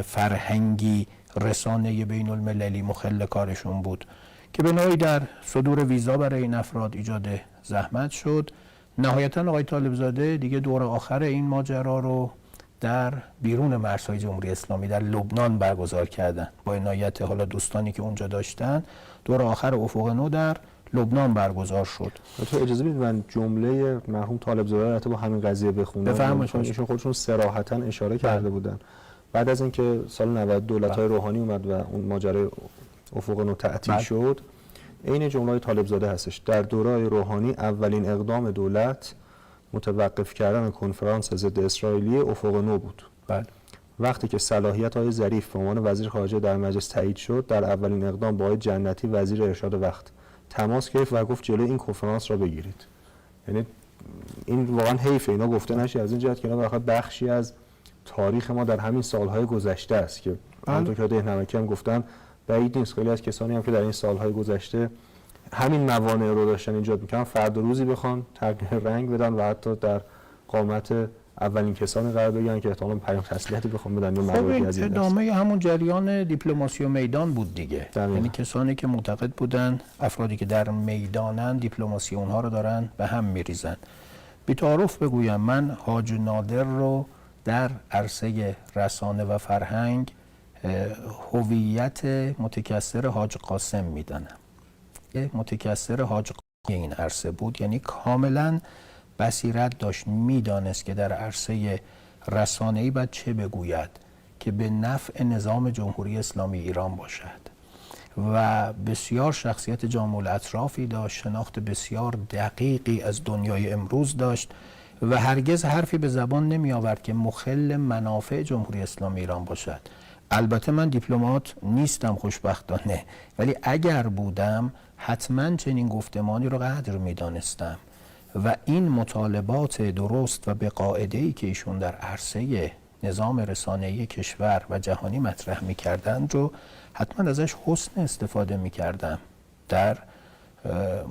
Speaker 2: فرهنگی رسانه بین المللی مخل کارشون بود که به نوعی در صدور ویزا برای این افراد ایجاد زحمت شد. نهایتا آقای طالبزاده دیگه دور آخر این ماجرا رو در بیرون مرزهای جمهوری اسلامی در لبنان برگزار کردن با عنایت حالا دوستانی که اونجا داشتن. دور آخر افق نو در لبنان برگزار شد.
Speaker 1: تو اجازه بدید من جمله مرحوم طالبزاده البته با همین قضیه بخونم،
Speaker 2: بفرمایید.
Speaker 1: ایشون خودشون صراحتاً اشاره کرده بودن بعد از اینکه سال 90 دولت‌های روحانی اومد و اون ماجرای افق نو تعطیل شد، عین جمله طالبزاده هستش: در دوران روحانی اولین اقدام دولت متوقف کردن کنفرانس ضد اسرائیلی افق نو بود.
Speaker 2: بله.
Speaker 1: وقتی که صلاحیت های ظریف به عنوان وزیر خارجه در مجلس تایید شد، در اولین اقدام با آقای جنتی وزیر ارشاد وقت تماس گرفت و گفت جلوی این کنفرانس را بگیرید. یعنی این واقعا حیفه اینا گفته نشه، از این جهت که اینا واقعا بخشی از تاریخ ما در همین سالهای گذشته است که همونطور که آقای نمکی هم گفتن بعید نیست خیلی از کسانی هم که در این سالهای گذشته همین موانع رو داشتن ایجاد می‌کردن فردا روزی بخوان تغییر رنگ بدن و حتی در قامت اولین کسانی قرار بگیرن که احتمالاً پیام تسلیحاتی بخوام بدن یا مواردی از این دست.
Speaker 2: ادامه همون جریان دیپلماسی و میدان بود دیگه. یعنی کسانی که معتقد بودن افرادی که در میدانن دیپلماسی اونها رو دارن به هم میریزن. بی تعارف بگویم من حاج نادر رو در عرصه رسانه و فرهنگ هویت متکثر حاج قاسم میدانم. متکثر حاج قاسم این عرصه بود، یعنی کاملا بصیرت داشت، میدانست که در عرصه رسانه‌ای باید چه بگوید که به نفع نظام جمهوری اسلامی ایران باشد و بسیار شخصیت جامع الاطرافی داشت، شناخت بسیار دقیقی از دنیای امروز داشت و هرگز حرفی به زبان نمی آورد که مخل منافع جمهوری اسلامی ایران باشد. البته من دیپلمات نیستم خوشبختانه، ولی اگر بودم حتما چنین گفتمانی رو قدر می دانستم و این مطالبات درست و به قاعده‌ای که ایشون در عرصه نظام رسانه‌ای کشور و جهانی مطرح می‌کردند رو حتما ازش حسن استفاده می‌کردم در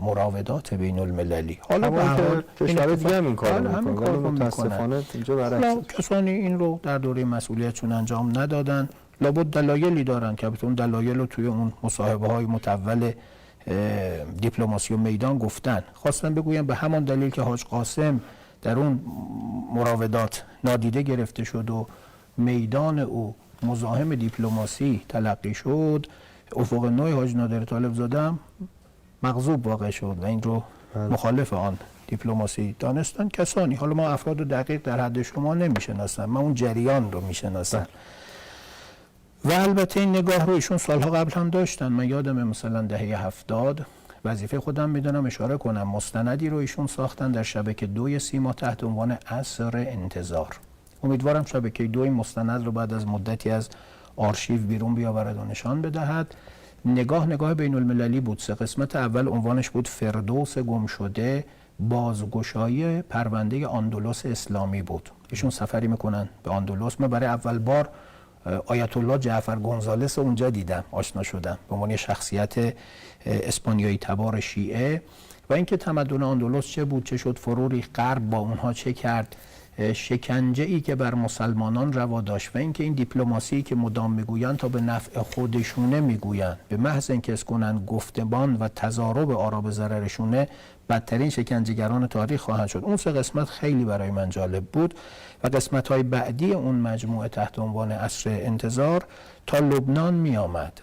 Speaker 2: مراودات بین المللی.
Speaker 1: حالا به حال کشور دیگه هم این کارو می‌کنن ولی متأسفانه اینجا برعکس
Speaker 2: کسانی این رو در دوره مسئولیتشون انجام ندادن. لابد دلایلی دارن که اون دلایل رو توی اون مصاحبه‌های متول دیپلماسی و میدان گفتن. خواستم بگویم به همان دلیل که حاج قاسم در اون مراودات نادیده گرفته شد و میدان او مزاحم دیپلماسی تلقی شد، افق نو حاج نادر طالبزاده هم مغضوب واقع شد و این رو مخالف آن دیپلماسی دانستن کسانی. حالا ما افراد دقیق در حد شما نمیشناسم، من اون جریان رو میشناسم و البته این نگاه رو ایشون سالها قبل هم داشتن. من یادمه مثلا دهه 70 وظیفه خودم میدونم اشاره کنم مستندی رو ایشون ساختن در شبکه 2 سیما تحت عنوان عصر انتظار. امیدوارم شبکه 2 این مستند رو بعد از مدتی از آرشیو بیرون بیاورد و نشان بدهد. نگاه بین المللی بود. 3 قسمت اول عنوانش بود فردوس گم شده، بازگشایی پرونده آندلس اسلامی بود. ایشون سفری میکنن به آندلس. من برای اول بار آیت الله جعفر گونزالس اونجا دیدم، آشنا شدم به عنوان شخصیت اسپانیایی تبار شیعه و اینکه تمدن آندلس چه بود، چه شد، فروری غرب با اونها چه کرد، شکنجه ای که بر مسلمانان روا داشت و اینکه این دیپلماسی که مدام میگویند تا به نفع خودشونه میگویند، به محض اینکه اسکنن گفتمان و تضارب آرا به ضررشونه بدترین شکنجهگران تاریخ خواهند شد. اون 3 قسمت خیلی برای من جالب بود و قسمت‌های بعدی اون مجموعه تحت عنوان عصر انتظار تا لبنان می آمد.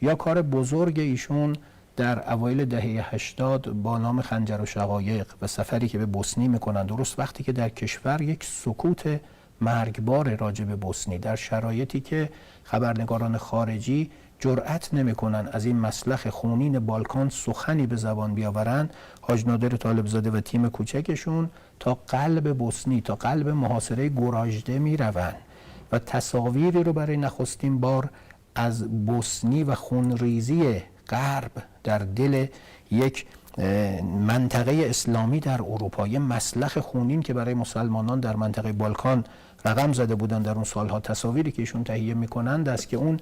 Speaker 2: یا کار بزرگ ایشون در اوایل دهه 80 با نام خنجر و شقایق و سفری که به بوسنی میکنن، درست وقتی که در کشور یک سکوت مرگبار راجع به بوسنی در شرایطی که خبرنگاران خارجی جرأت نمیکنن از این مسلخ خونین بالکان سخنی به زبان بیاورن، حاج نادر طالبزاده و تیم کوچکشون تا قلب بوسنی، تا قلب محاصره گوراژده میروند و تصاویری رو برای نخستین بار از بوسنی و خونریزی غرب در دل یک منطقه اسلامی در اروپا، یه مسلخ خونین که برای مسلمانان در منطقه بالکان رقم زده بودن در اون سالها، تصاویری که ایشون تهیه میکنند است که اون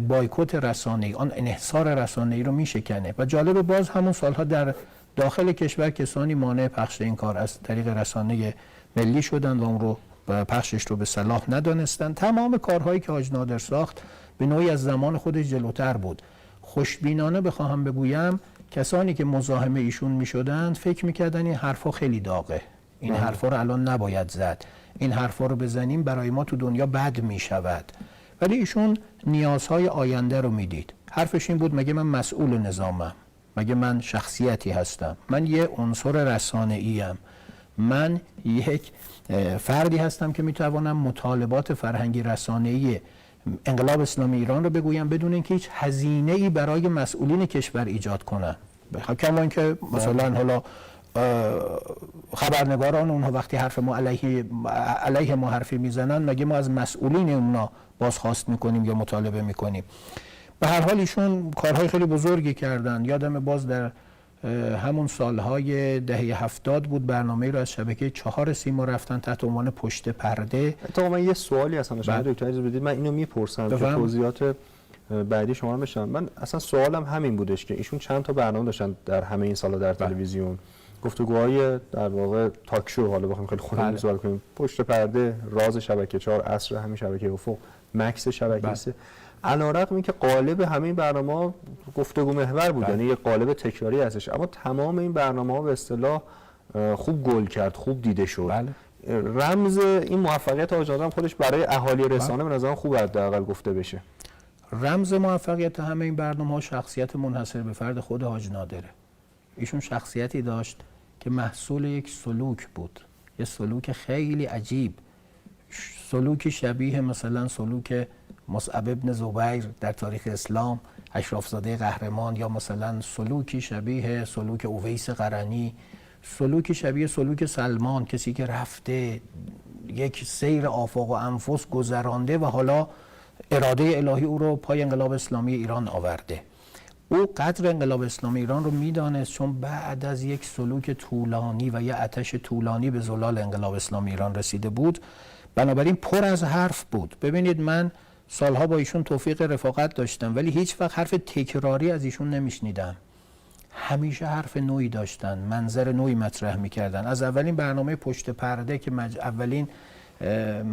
Speaker 2: بایکوت رسانه‌ای، آن انحصار رسانه‌ای رو میشکنه. و جالب باز همون سالها در داخل کشور کسانی مانع پخش این کار از طریق رسانه ملی شدن و اون رو پخشش رو به صلاح ندانستن. تمام کارهایی که حاج نادر ساخت به نوعی از زمان خودش جلوتر بود. خوشبینانه بخواهم بگویم کسانی که مزاحم ایشون میشدند فکر میکردن این حرفا خیلی داغه، این حرفا رو الان نباید زد، این حرفا رو بزنیم برای ما تو دنیا بد میشود. ولی ایشون نیازهای آینده رو میدید. حرفش این بود مگه من مسئول نظامم؟ مگه من شخصیتی هستم؟ من یه عنصر رسانه‌ای ام. من یک فردی هستم که میتوانم مطالبات فرهنگی رسانه‌ای انقلاب اسلامی ایران رو بگویم بدون اینکه هیچ هزینه‌ای برای مسئولین کشور ایجاد کنم. کما اینکه مثلا حالا خبرنگاران اونها وقتی حرف ما علیه ما حرفی میزنن، مگه ما از مسئولین اونها بازخواست میکنیم یا مطالبه میکنیم؟ به هر حال ایشون کارهای خیلی بزرگی کردن. یادم باز در همون سالهای دهه 70 بود، برنامه رو از شبکه 4 سیما رفتن تحت عنوان پشت پرده.
Speaker 1: تا من یه سوالی هستم شما دکتر اجازه بدید من اینو میپرسم که توضیحات بعدی شما رو بشنوم. من اصلا سوالم همین بودش که ایشون چند تا برنامه داشتن در همه این سالا در تلویزیون، گفتگوهای در واقع تاک شو، حالا بخوایم خیلی خودمون سوال کنیم، پشت پرده، راز شبکه 4، عصر همین شبکه افق، مکس شبکه 3. علیرغم اینکه قالب همه این برنامه‌ها گفتگو محور بود، یعنی یه قالب تکراری هستش، اما تمام این برنامه‌ها به اصطلاح خوب گل کرد، خوب دیده شد. رمز این موفقیت حاج نادر خودش برای اهالی رسانه به نظرم خوب حداقل گفته بشه.
Speaker 2: رمز موفقیت همه این برنامه‌ها شخصیت منحصر به فرد خود حاج نادره. ایشون شخصیتی داشت که محصول یک سلوک بود، یه سلوک خیلی عجیب، سلوکی شبیه مثلا سلوک مصعب ابن زبیر در تاریخ اسلام، اشرافزاده قهرمان، یا مثلا سلوکی شبیه سلوک اویس قرنی، سلوکی شبیه سلوک سلمان، کسی که رفته یک سیر آفاق و انفس گذرانده و حالا اراده الهی او رو پای انقلاب اسلامی ایران آورده. او قدر انقلاب اسلامی ایران رو میدانست، چون بعد از یک سلوک طولانی و یه آتش طولانی به زلال انقلاب اسلامی ایران رسیده بود، بنابراین پر از حرف بود. ببینید من سالها با ایشون توفیق رفاقت داشتم، ولی هیچ وقت حرف تکراری از ایشون نمیشنیدم. همیشه حرف نوعی داشتن، منظر نوعی مطرح میکردن. از اولین برنامه پشت پرده که اولین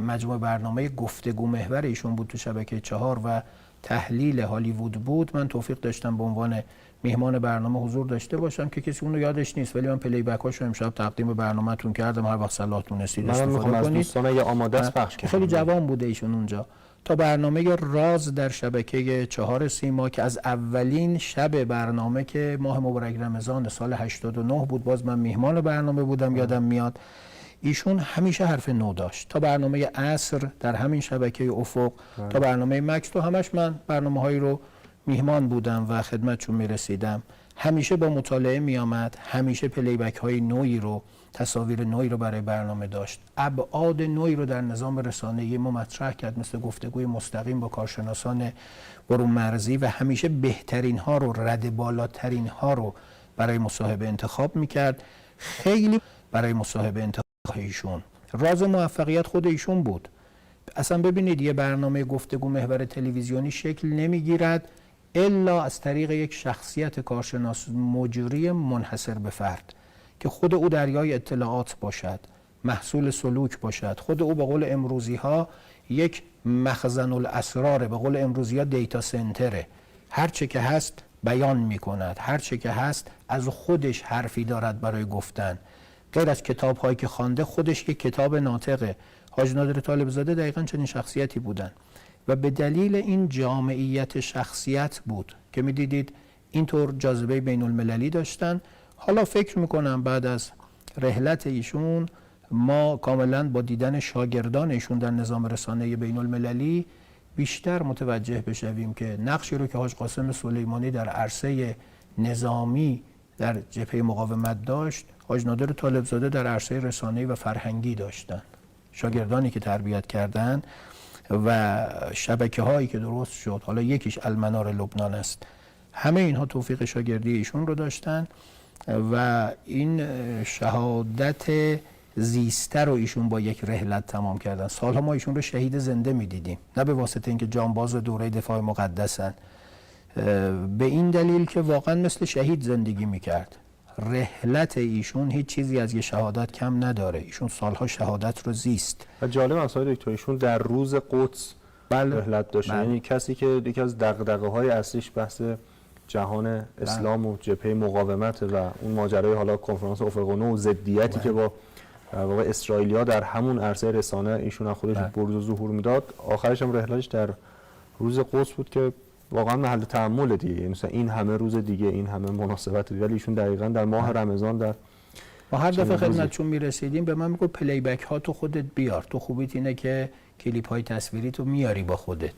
Speaker 2: مجموعه برنامه گفتگو محور ایشون بود تو شبکه 4 و تحلیل هالیوود بود، من توفیق داشتم به عنوان میهمان برنامه حضور داشته باشم که کسی اون رو یادش نیست، ولی من پلی بک هاشو امشب تقدیم برنامه‌تون کردم، هر وقت صلاح تونستید استفاده کنید.
Speaker 1: از دوستان یه آماده است پخش کنم.
Speaker 2: خیلی جوان بوده ایشون اونجا. تا برنامه راز در شبکه 4 سیما که از اولین شب برنامه که ماه مبارک رمضان سال 89 بود، باز من میهمان برنامه بودم، یادم میاد. ایشون همیشه حرف نو داشت. تا برنامه عصر در همین شبکه افق، تا برنامه مکس، تو همش من برنامه‌هایی رو میهمان بودم و خدمتشون میرسیدم. همیشه با مطالعه میامد، همیشه پلی بک های نوعی رو، تصاویر نوعی رو برای برنامه داشت، ابعاد نوعی رو در نظام رسانه‌ای ما مطرح کرد، مثل گفتگوی مستقیم با کارشناسان برون مرزی، و همیشه بهترین ها رو، رد بالاترین ها رو برای مصاحبه انتخاب میکرد. خیلی برای مصاحبه انتخاب ایشون راز موفقیت خود ایشون بود. اصلا ببینید یه برنامه گفتگو محور تلویزیونی شکل نمیگیرد الا از طریق یک شخصیت کارشناس مجری منحصر به فرد که خود او دریای اطلاعات باشد، محصول سلوک باشد، خود او به قول امروزی ها یک مخزن الاسرار، به قول امروزی ها دیتا سنتره، هر چه که هست بیان می کند، هر چه که هست از خودش حرفی دارد برای گفتن، غیر از کتاب هایی که خوانده خودش یک کتاب ناطقه. حاج نادر طالب زاده دقیقاً چنین شخصیتی بودن و به دلیل این جامعیت شخصیت بود که می‌دیدید اینطور جاذبه بین المللی داشتن. حالا فکر میکنم بعد از رحلت ایشون ما کاملا با دیدن شاگردان ایشون در نظام رسانه بین المللی بیشتر متوجه بشویم که نقشی رو که حاج قاسم سلیمانی در عرصه نظامی در جبهه مقاومت داشت، حاج نادر طالب زاده در عرصه رسانه‌ای و فرهنگی داشتن. شاگردانی که تربیت کردن و شبکه هایی که درست شد، حالا یکیش المنار لبنان است، همه اینها توفیق شاگردی ایشون رو داشتن و این شهادت زیسته رو ایشون با یک رحلت تمام کردن. سالها ما ایشون رو شهید زنده می‌دیدیم، نه به واسطه اینکه جانباز دوره دفاع مقدسن، به این دلیل که واقعا مثل شهید زندگی میکرد. رحلت ایشون هیچ چیزی از یه شهادت کم نداره، ایشون سالها شهادت رو زیست.
Speaker 1: و جالب اصلا دکتر ایشون در روز قدس رحلت داشت، یعنی کسی که یکی از دغدغه‌های اصلیش بحث جهان اسلام و جبهه مقاومت و اون ماجرای حالا کنفرانس افق نو و ضدیتی که با واقع اسرائیلیا در همون عرصه رسانه ایشون خودش بروز و ظهور میداد. آخرش هم رحلتش در روز قدس بود که واقعا محل تأمل دیگه، یعنی مثلا این همه روز دیگه، این همه مناسبت دیگه، ولی ایشون دقیقاً در ماه رمضان در
Speaker 2: ما هر دفعه خدمتشون میرسیدیم به من میگو پلی بک ها تو خودت بیار، تو خوبیت اینه که کلیپ های تصویری تو میاری با خودت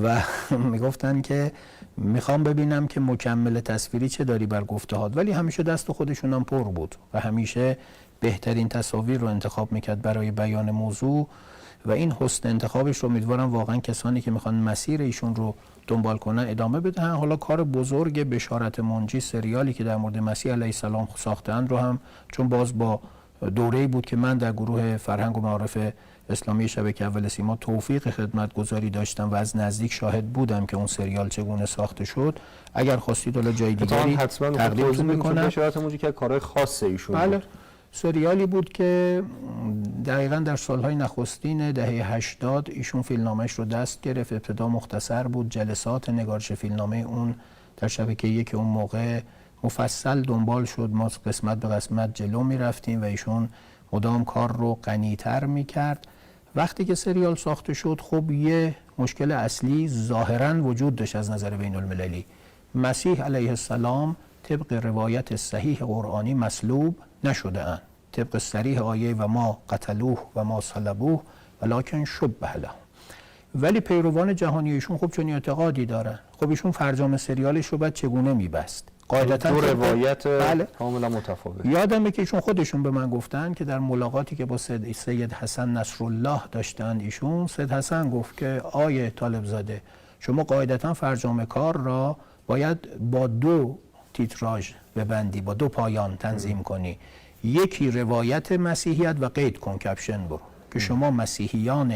Speaker 2: و میگفتن که میخوام ببینم که مکمل تصویری چه داری بر گفتهات، ولی همیشه دست خودشون هم پر بود و همیشه بهترین تصاویر رو انتخاب میکرد برای بیان موضوع و این حسن انتخابش رو امیدوارم واقعا کسانی که میخوان مسیر ایشون رو دنبال کنن ادامه بدن. حالا کار بزرگ بشارت منجی سریالی که در مورد مسیح علیه السلام ساختند رو هم، چون باز با دوره‌ای بود که من در گروه فرهنگ و معارف اسلامی شبکه اول سیما توفیق خدمتگزاری داشتم و از نزدیک شاهد بودم که اون سریال چگونه ساخته شد. اگر خواستید حالا جای دیگری تقدیمتون میکنم.
Speaker 1: بشارت منجی که کارهای خاصه ایشون بود.
Speaker 2: سریالی بود که دقیقاً در سالهای نخستین دهه 80 ایشون فیلمنامه‌اش رو دست گرفت. ابتدا مختصر بود، جلسات نگارش فیلمنامه اون در شبکه یک اون موقع مفصل دنبال شد، ما قسمت به قسمت جلو می رفتیم و ایشون مدام کار رو غنی‌تر می کرد. وقتی که سریال ساخته شد خب یه مشکل اصلی ظاهراً وجود داشت از نظر بین المللی. مسیح علیه السلام طبق روایت صحیح قرآنی مصلوب نشده اند، طبق صریح آیه و ما قتلوه و ما صلبوه ولکن شبه له. ولی پیروان جهانی ایشون خب چون اعتقادی دارن، خب ایشون فرجام سریالش رو بعد چگونه میبست؟ قاعدتا
Speaker 1: دو روایت کاملا متفاوت.
Speaker 2: یادمه که ایشون خودشون به من گفتن که در ملاقاتی که با سید حسن نصرالله داشتن ایشون، سید حسن گفت که آیه طالب زاده شما قاعدتا فرجام کار را باید با دو تیتراژ ببندی، با دو پایان تنظیم کنی، یکی روایت مسیحیت و قید کن کپشن برو که شما مسیحیان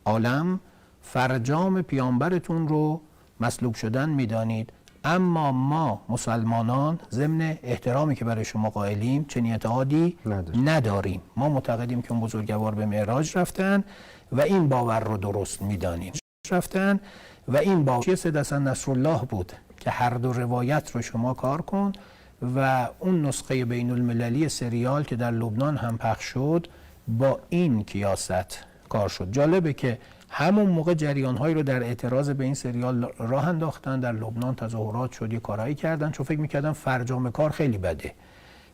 Speaker 2: عالم فرجام پیامبرتون رو مصلوب شدن میدانید، اما ما مسلمانان ضمن احترامی که برای شما قائلیم چنین اعتقادی نداریم. ما معتقدیم که اون بزرگوار به معراج رفتن و این باور رو درست میدانیم رفتن و این باور سید حسن نصرالله بود که هر دو روایت رو شما کار کن و اون نسخه بین المللی سریال که در لبنان هم پخش شد با این کیاست کار شد. جالبه که همون موقع جریان‌هایی رو در اعتراض به این سریال راه انداختن، در لبنان تظاهرات شد، یه کارایی کردن چون فکر می‌کردن فرجام کار خیلی بده،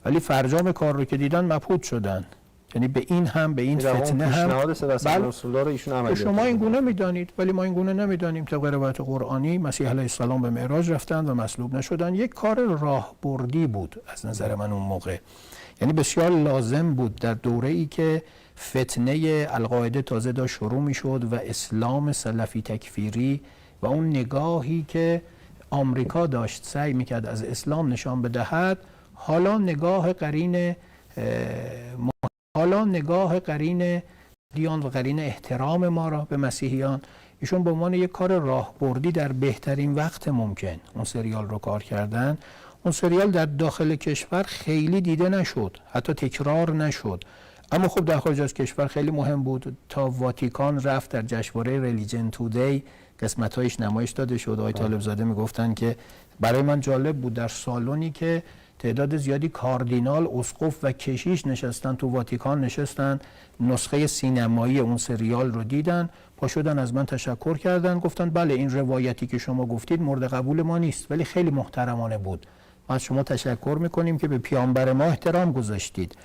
Speaker 2: ولی فرجام کار رو که دیدن مبهوت شدن. یعنی به این هم به این فتنه هم شما این گونه میدانید ولی ما این گونه نمیدانیم. طبق روایت قرآنی مسیح علیه السلام به معراج رفتند و مصلوب نشدن. یک کار راهبردی بود از نظر من اون موقع، یعنی بسیار لازم بود در دوره‌ای که فتنه القاعده تازه داشت شروع میشد و اسلام سلفی تکفیری و اون نگاهی که آمریکا داشت سعی میکرد از اسلام نشان بدهد، حالا نگاه قرین دیان و قرین احترام ما را به مسیحیان ایشون به عنوان یک کار راهبردی در بهترین وقت ممکن اون سریال رو کار کردن. اون سریال در داخل کشور خیلی دیده نشد، حتی تکرار نشد، اما خب در خارج از کشور خیلی مهم بود. تا واتیکان رفت، در جشنواره ریلیجن تودی قسمت‌هایش نمایش داده شد. آقای طالب زاده میگفتن که برای من جالب بود در سالونی که تعداد زیادی کاردینال، اسقف و کشیش نشستن تو واتیکان نشستن، نسخه سینمایی اون سریال رو دیدن، پا شدن از من تشکر کردن، گفتن بله این روایتی که شما گفتید مورد قبول ما نیست ولی خیلی محترمانه بود، ما از شما تشکر میکنیم که به پیامبر ما احترام گذاشتید.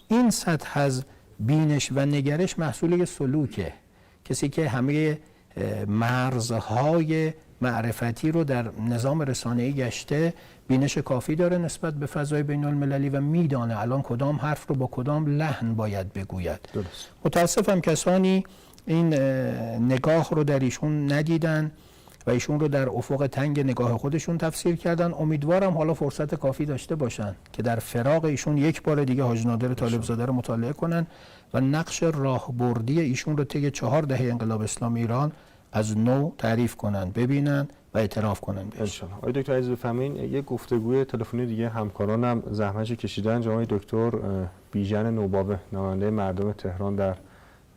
Speaker 2: این سطح از بینش و نگرش محصول سلوکه. کسی که همه مرزهای معرفتی رو در نظام رسانه‌ای گشته، بینش کافی داره نسبت به فضای بین المللی و میدانه الان کدام حرف رو با کدام لحن باید بگوید. متاسفم کسانی این نگاه رو در ایشون ندیدن و ایشون رو در افق تنگ نگاه خودشون تفسیر کردن. امیدوارم حالا فرصت کافی داشته باشن که در فراق ایشون یک بار دیگه حاج نادر طالب زاده رو مطالعه کنن و نقش راهبردی ایشون رو طی 4 دهه انقلاب اسلامی ایران از نو تعریف کنن، ببینن و اعتراف کنن.
Speaker 1: انشالله. آقای دکتر عزیز بفرمایید یک گفتگوی تلفنی دیگه همکارانم زحمتش کشیدن. جناب دکتر بیژن نوباوه نماینده مردم تهران در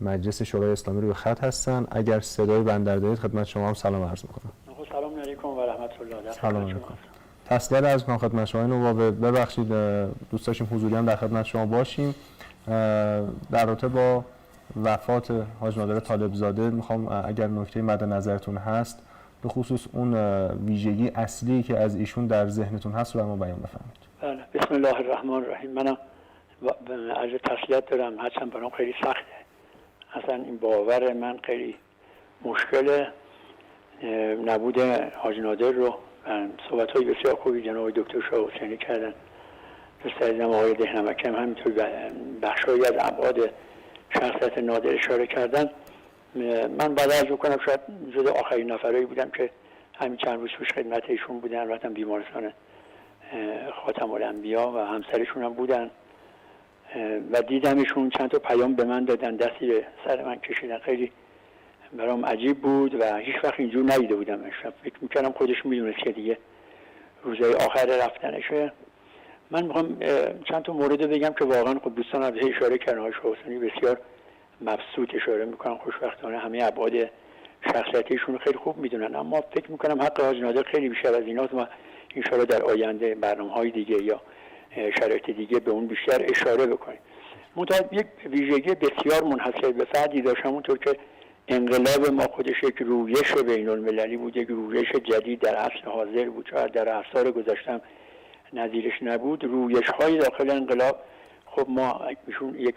Speaker 1: مجلس شورای اسلامی رو به خط هستن. اگر صدای بنده دارید خدمت شما هم سلام عرض می‌کنم.
Speaker 19: سلام علیکم و رحمت الله.
Speaker 1: سلام علیکم. تسلیت عرض می‌کنم خدمت شما نوباوه. ببخشید دوست داشتیم حضوری هم در خدمت شما باشیم. در رابطه با وفات حاج نادر طالب زاده میخوام اگر نکته مد نظرتون هست به خصوص اون ویژگی اصلی که از ایشون در ذهنتون هست رو ما بیان بفرمایید.
Speaker 19: بله، بسم الله الرحمن الرحیم. منم عرض تسلیت دارم، هرچند برام خیلی سخته. اصلا این باور من خیلی مشکل نبود حاج نادر رو صحبت‌های بسیار خوبی جناب دکتر شاه حسینی کردن. دوست عزیزم آقای دهنمکی هم همینطور بخشایی از ابعاد شخصیت نادر اشاره کردن. من بعد از کنم شاید جز آخرین نفرایی بودم که همین چند روز پیش خدمت ایشون بودن، رفتم بیمارستان خاتم الانبیا و همسرشون هم بودن و دیدمشون. چند تا پیام به من دادن، دستی به سر من کشیدن. خیلی برام عجیب بود و هیچ وقت اینجور ندیده بودم. فکر میکردم خودش میدونست که دیگه روزهای آخر رفتنشه. من میخوام چند تا مورد بگم که واقعا خب دوستان از اشاره کردن. های شاه حسینی بسیار مبسوط اشاره میکنن. خوشبختانه همه ابعاد شخصیتیشون خیلی خوب میدونن، اما فکر میکنم حق حاج نادر خیلی بیشتر از ایناست و ان شاءالله در آینده برنامه‌های دیگه یا شرایط دیگه به اون بیشتر اشاره بکنیم. منتها یک ویژگی بسیار منحصر به فردی داشت، همونطور که انقلاب ما خودش یک رویش بین‌المللی بود، یک رویش جدید در عصر حاضر بود، شاید در اعصار گذشته نظیرش نبود. رویش‌های داخل انقلاب خب ما ایشون یک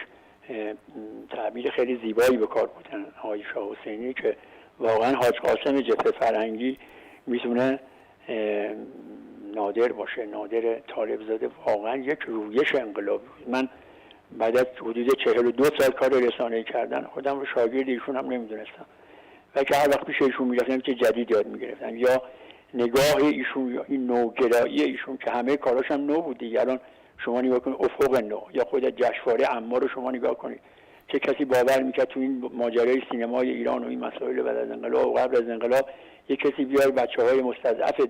Speaker 19: تعبیر خیلی زیبایی به کار بودن آقای شاه حسینی که واقعا حاج قاسم جبهه فرهنگی میتونه نادر باشه. نادر طالبزاده واقعا یک رویش انقلابی بود. من بعد از حدود 42 سال کار رسانه‌ای کردن خودم رو شاگرد ایشون هم نمیدونستم و که هر وقت پیش ایشون میرفتم چه جدید یاد میگرفتم. یا نگاه ایشون یا این نوگرایی ایشون که همه کاراش هم نو بود دیگه. الان شما نگاه کنید افق نو یا خود جشنواره عمار رو شما نگاه کنید. چه کسی باور میکرد تو این ماجرای سینمای ایران و این مسائل بعد از انقلاب و قبل از انقلاب یک کسی بیاره بچه‌های مستضعف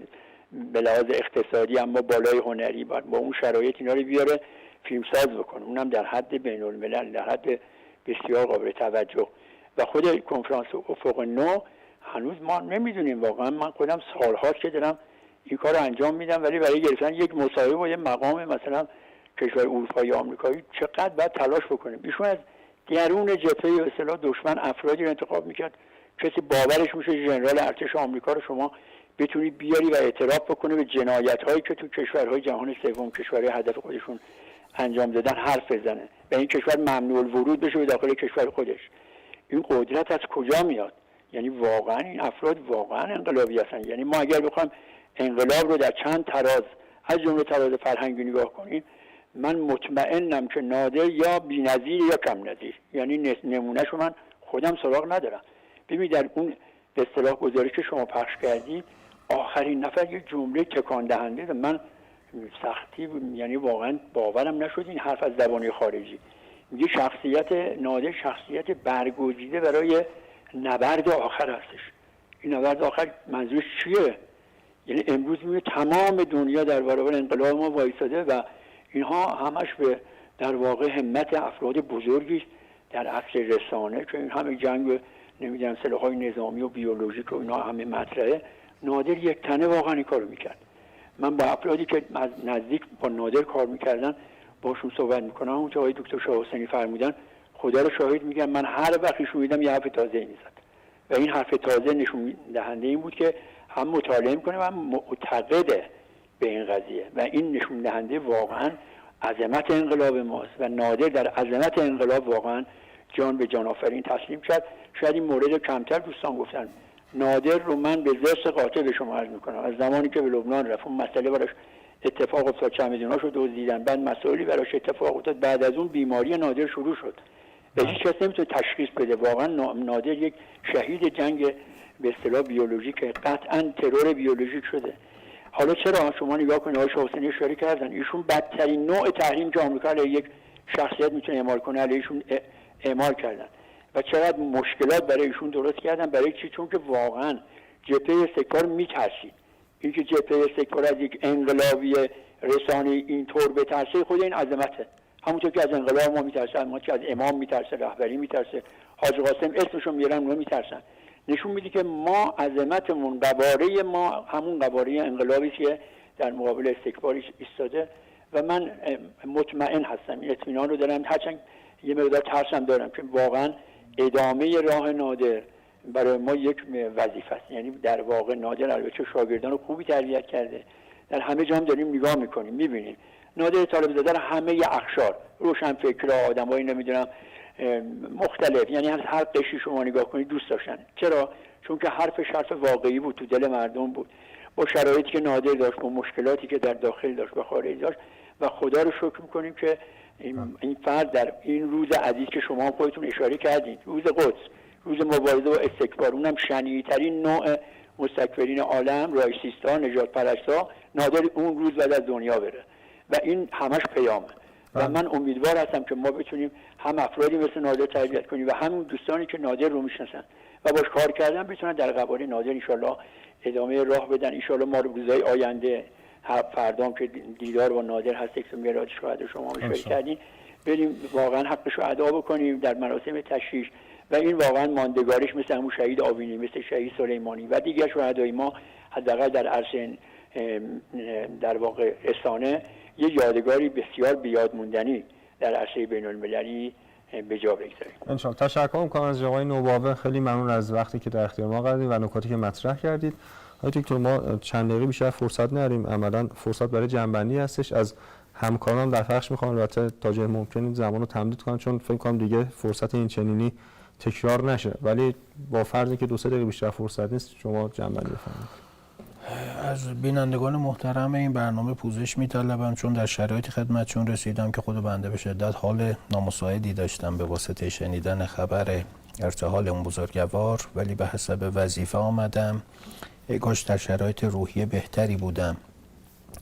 Speaker 19: به لحاظ اقتصادی اما بالای هنری با اون شرایط اینا رو بیاره فیلمساز بکنه، اونم در حد بین‌الملل، در حد بسیار قابل توجه. و خود کنفرانس افق نو هنوز ما نمیدونیم. واقعا من خودم سال‌هاست که دارم این کار رو انجام میدم، ولی برای گرفتن یک مصاحبه با یک مقام مثلا کشور اروپایی آمریکایی چقدر باید تلاش بکنیم. ایشون از درون جبهه به اصطلاح دشمن افرادی رو انتخاب میکرد کسی باورش میشه ژنرال ارتش آمریکا رو شما بتونی بیاری و اعتراف بکنه به جنایت‌هایی که تو کشورهای جهان سوم، کشورهای هدف خودشون انجام دادن حرف بزنه و این کشور ممنوع الورود بشه به داخل کشور خودش. این قدرت از کجا میاد؟ یعنی واقعا این افراد واقعا انقلابی هستن. یعنی ما اگر بخوایم انقلاب رو در چند تراز از جمله تراز فرهنگی نگاه کنیم، من مطمئنم که نادر یا بی‌نظیر یا کم نظیر، یعنی نمونهشو من خودم سراغ ندارم. ببینید در اون به اصطلاح گزارش که شما پخش کردید آخرین نفر یک جمله تکان دهنده و من سختی یعنی واقعا باورم نشد این حرف از زبان خارجی. میگه شخصیت نادر شخصیت برگزیده برای نبرد آخر هستش. این نبرد آخر منظورش چیه؟ یعنی امروز میگه تمام دنیا در برابر انقلاب ما وایساده و اینها همش به در واقع همت افراد بزرگی در عصر رسانه که این همه جنگ نمیدونم سلاح‌های نظامی و بیولوژیک و اینا همه مطرحه. نادر یک تنه واقعا این کارو میکرد. من با افرادی که از نزدیک با نادر کار میکردن باشون صحبت میکنم، اون که آقای دکتر شاه حسینی فرمودن خدا رو شاهد میگم من هر وقت ایشون میدم یه حرف تازه میزد و این حرف تازه نشون دهنده این بود که هم مطالعه میکنه و هم معتقده به این قضیه و این نشون دهنده واقعا عظمت انقلاب ماست و نادر در عظمت انقلاب واقعا جان به جان آفرین تسلیم کرد. شاید این مورد کمتر دوستان گفتن. نادر رو من به زرس قاطع به شما عرض میکنم. از زمانی که به لبنان رفت اون مسئله براش اتفاق افتاد، چمدوناشو دزدیدن، بعد مسائلی براش اتفاق افتاد، بعد از اون بیماری نادر شروع شد و هیچ کس نمیتونه تشخیص بده. واقعا نادر یک شهید جنگ به اصطلاح بیولوژیک، قطعا ترور بیولوژیک شده. حالا چرا شما نگاه کنید آقای شاه حسینی اشاره کردن ایشون بدترین نوع تحریم که آمریکا علیه یک شخصیت میتونه اعمال کنه علیهشون اعمال کردن و چقدر مشکلات برای ایشون درست کردن. برای چی؟ چون که واقعا جبهه استکبار میترسید. اینکه جبهه استکبار از یک انقلابی رسانه‌ای اینطور بترسه خود این عظمته. همونطور که از انقلاب ما میترسن، اما که از امام میترسه، رهبری میترسه، حاج قاسم اسمشو میارن اونها میترسن. نشون میده که ما عظمتمون، قواره ما همون قواره انقلابی که در مقابل استکبار ایستاده و من مطمئن هستم، این اطمینان رو دارم، هرچند یه مقدار ترسم دارم که واقعا ادامه راه نادر برای ما یک وظیفه است. یعنی در واقع نادر البته شاگردان خوبی تربیت کرده، در همه جا هم داریم نگاه میکنیم میبینیم نادر طالب زاده همه اقشار روشنفکرا، آدمایی نمیدونم مختلف، یعنی هر قشری شما نگاه کنید دوست داشتن. چرا؟ چون که حرفش حرف واقعی بود، تو دل مردم بود، با شرایطی که نادر داشت، با مشکلاتی که در داخل داشت و خارج داشت. و خدا رو شکر میکنیم که این فرد در این روز عزیز که شما خودتون اشاره کردید، روز قدس، روز مبارزه با استکبار، اونم شنیع‌ترین نوع مستکبرین عالم، رایسیستا، نجات پرستا، نادر اون روز بعد از دنیا بره و این همش پیامه. و من امیدوار هستم که ما بتونیم هم افرادی مثل نادر تربیت کنیم و همون دوستانی که نادر رو میشناسن و باش کار کردن بتونن در قبال نادر انشالله ادامه راه بدن. انشالله ما روزهای آینده، فردام که دیدار با نادر هست، یک میلاد شهدا شما اشاره کردین، بریم واقعا حقش رو ادا بکنیم در مراسم تشییع و این واقعا ماندگارش مثل همون شهید آوینی، مثل شهید سلیمانی و دیگر شهدای ما حداقل در عرصه در واقع رسانه یه یادگاری بسیار بیاد موندنی در عرصه بین المللی به جا بگذاریم.
Speaker 1: انشالله. تشکر می‌کنم از آقای نوباوه، خیلی ممنون از وقتی که در اختیار ما قرار دادید و نکاتی که مطرح کردید. آقای دکتر ما چند دقیقه بیشتر فرصت نداریم، عملاً فرصت برای جنبندی هستش. از همکاران در پخش می‌خوام البته تا جای ممکن این زمانو تمدید کنن، چون فکر کنم دیگه فرصت این چنینی تکرار نشه، ولی با فرضی که 2-3 دقیقه بیشتر فرصت نیست شما جنبندی بفرمایید.
Speaker 2: از بینندگان محترم این برنامه پوزش می‌طلبم، چون در شرایطی خدمتشون رسیدم که خود بنده به شدت حال نامساعدی داشتم به واسطه شنیدن خبر ارتحال اون بزرگوار، ولی به حسب وظیفه آمدم. کاش در شرایط روحی بهتری بودم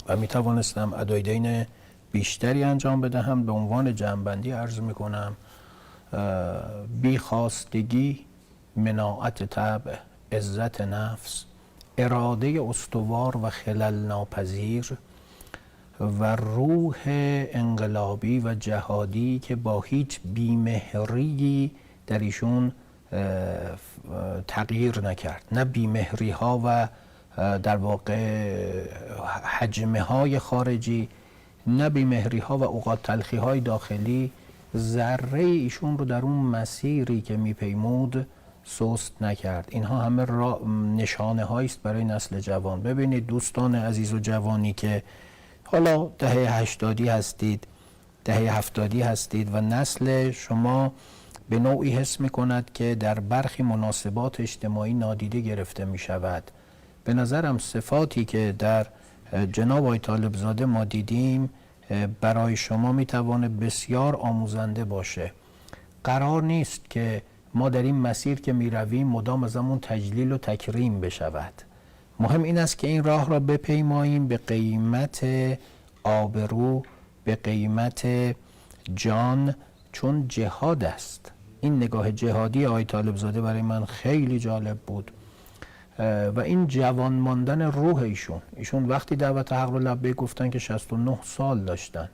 Speaker 2: و می‌توانستم ادای دین بیشتری انجام بدهم. به عنوان جنبندی عرض می‌کنم بیخواستگی، مناعت طبع، عزت نفس، اراده استوار و خلل ناپذیر و روح انقلابی و جهادی که با هیچ بیمهری در ایشون تغییر نکرد، نه بیمهری ها و در واقع حجمه های خارجی، نه بیمهری ها و اوقات تلخی های داخلی ذره ایشون رو در اون مسیری که میپیمود سست نکرد. اینها همه نشانه هایی است برای نسل جوان. ببینید دوستان عزیز و جوانی که حالا دهه 80 هستید، دهه 70 هستید و نسل شما به نوعی حس میکند که در برخی مناسبات اجتماعی نادیده گرفته می شود. به نظرم صفاتی که در جناب آقای طالب زاده ما دیدیم برای شما میتوانه بسیار آموزنده باشه. قرار نیست که ما در این مسیر که می رویم مدام از همون تجلیل و تکریم بشود. مهم این است که این راه را بپیماییم به قیمت آبرو، به قیمت جان، چون جهاد است. این نگاه جهادی آقای طالب زاده برای من خیلی جالب بود و این جوان ماندن روح ایشون وقتی دعوت حق رو لبیک گفتن که 69 سال داشتن،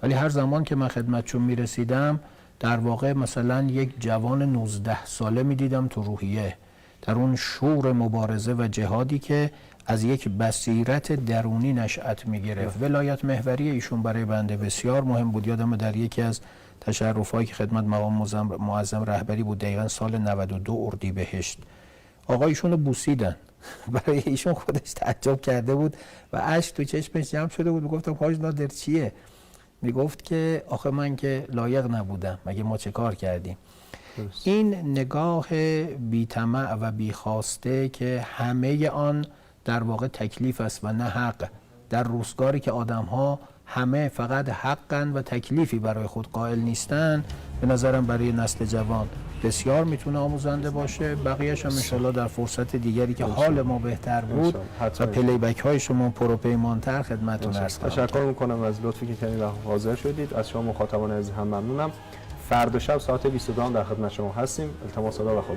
Speaker 2: ولی هر زمان که من خدمتشون می رسیدم در واقع مثلا یک جوان 19 ساله می دیدم تو روحیه، در اون شور مبارزه و جهادی که از یک بصیرت درونی نشأت می گرفت. ولایت محوری ایشون برای بنده بسیار مهم بود. یادم در یکی از تشرفایی که خدمت مقام معظم رهبری بود، دقیقاً سال 92 اردیبهشت، آقا ایشون رو بوسیدن. برای ایشون خودش تعجب کرده بود و اشک تو چشمش جمع شده بود. میگفتم حاج نادر چیه؟ میگفت که آخه من که لایق نبودم، مگه ما چه کار کردیم؟ این نگاه بی‌طمع و بی‌خواسته که همه آن در واقع تکلیف است و نه حق، در روزگاری که آدم‌ها همه فقط حقن و تکلیفی برای خود قائل نیستن، به نظرم برای نسل جوان بسیار میتونه آموزنده باشه. بقیه‌اش هم انشالله در فرصت دیگری که حال ما بهتر بود و پلی بک های شما پروپیمانتر خدمتتون عرض کنم.
Speaker 1: تشکر میکنم از لطفی که کردید و حاضر شدید. از شما مخاطبان عزیز هم ممنونم. فردا شب ساعت 22 در خدمت شما هستیم. التماس خدا و خدا.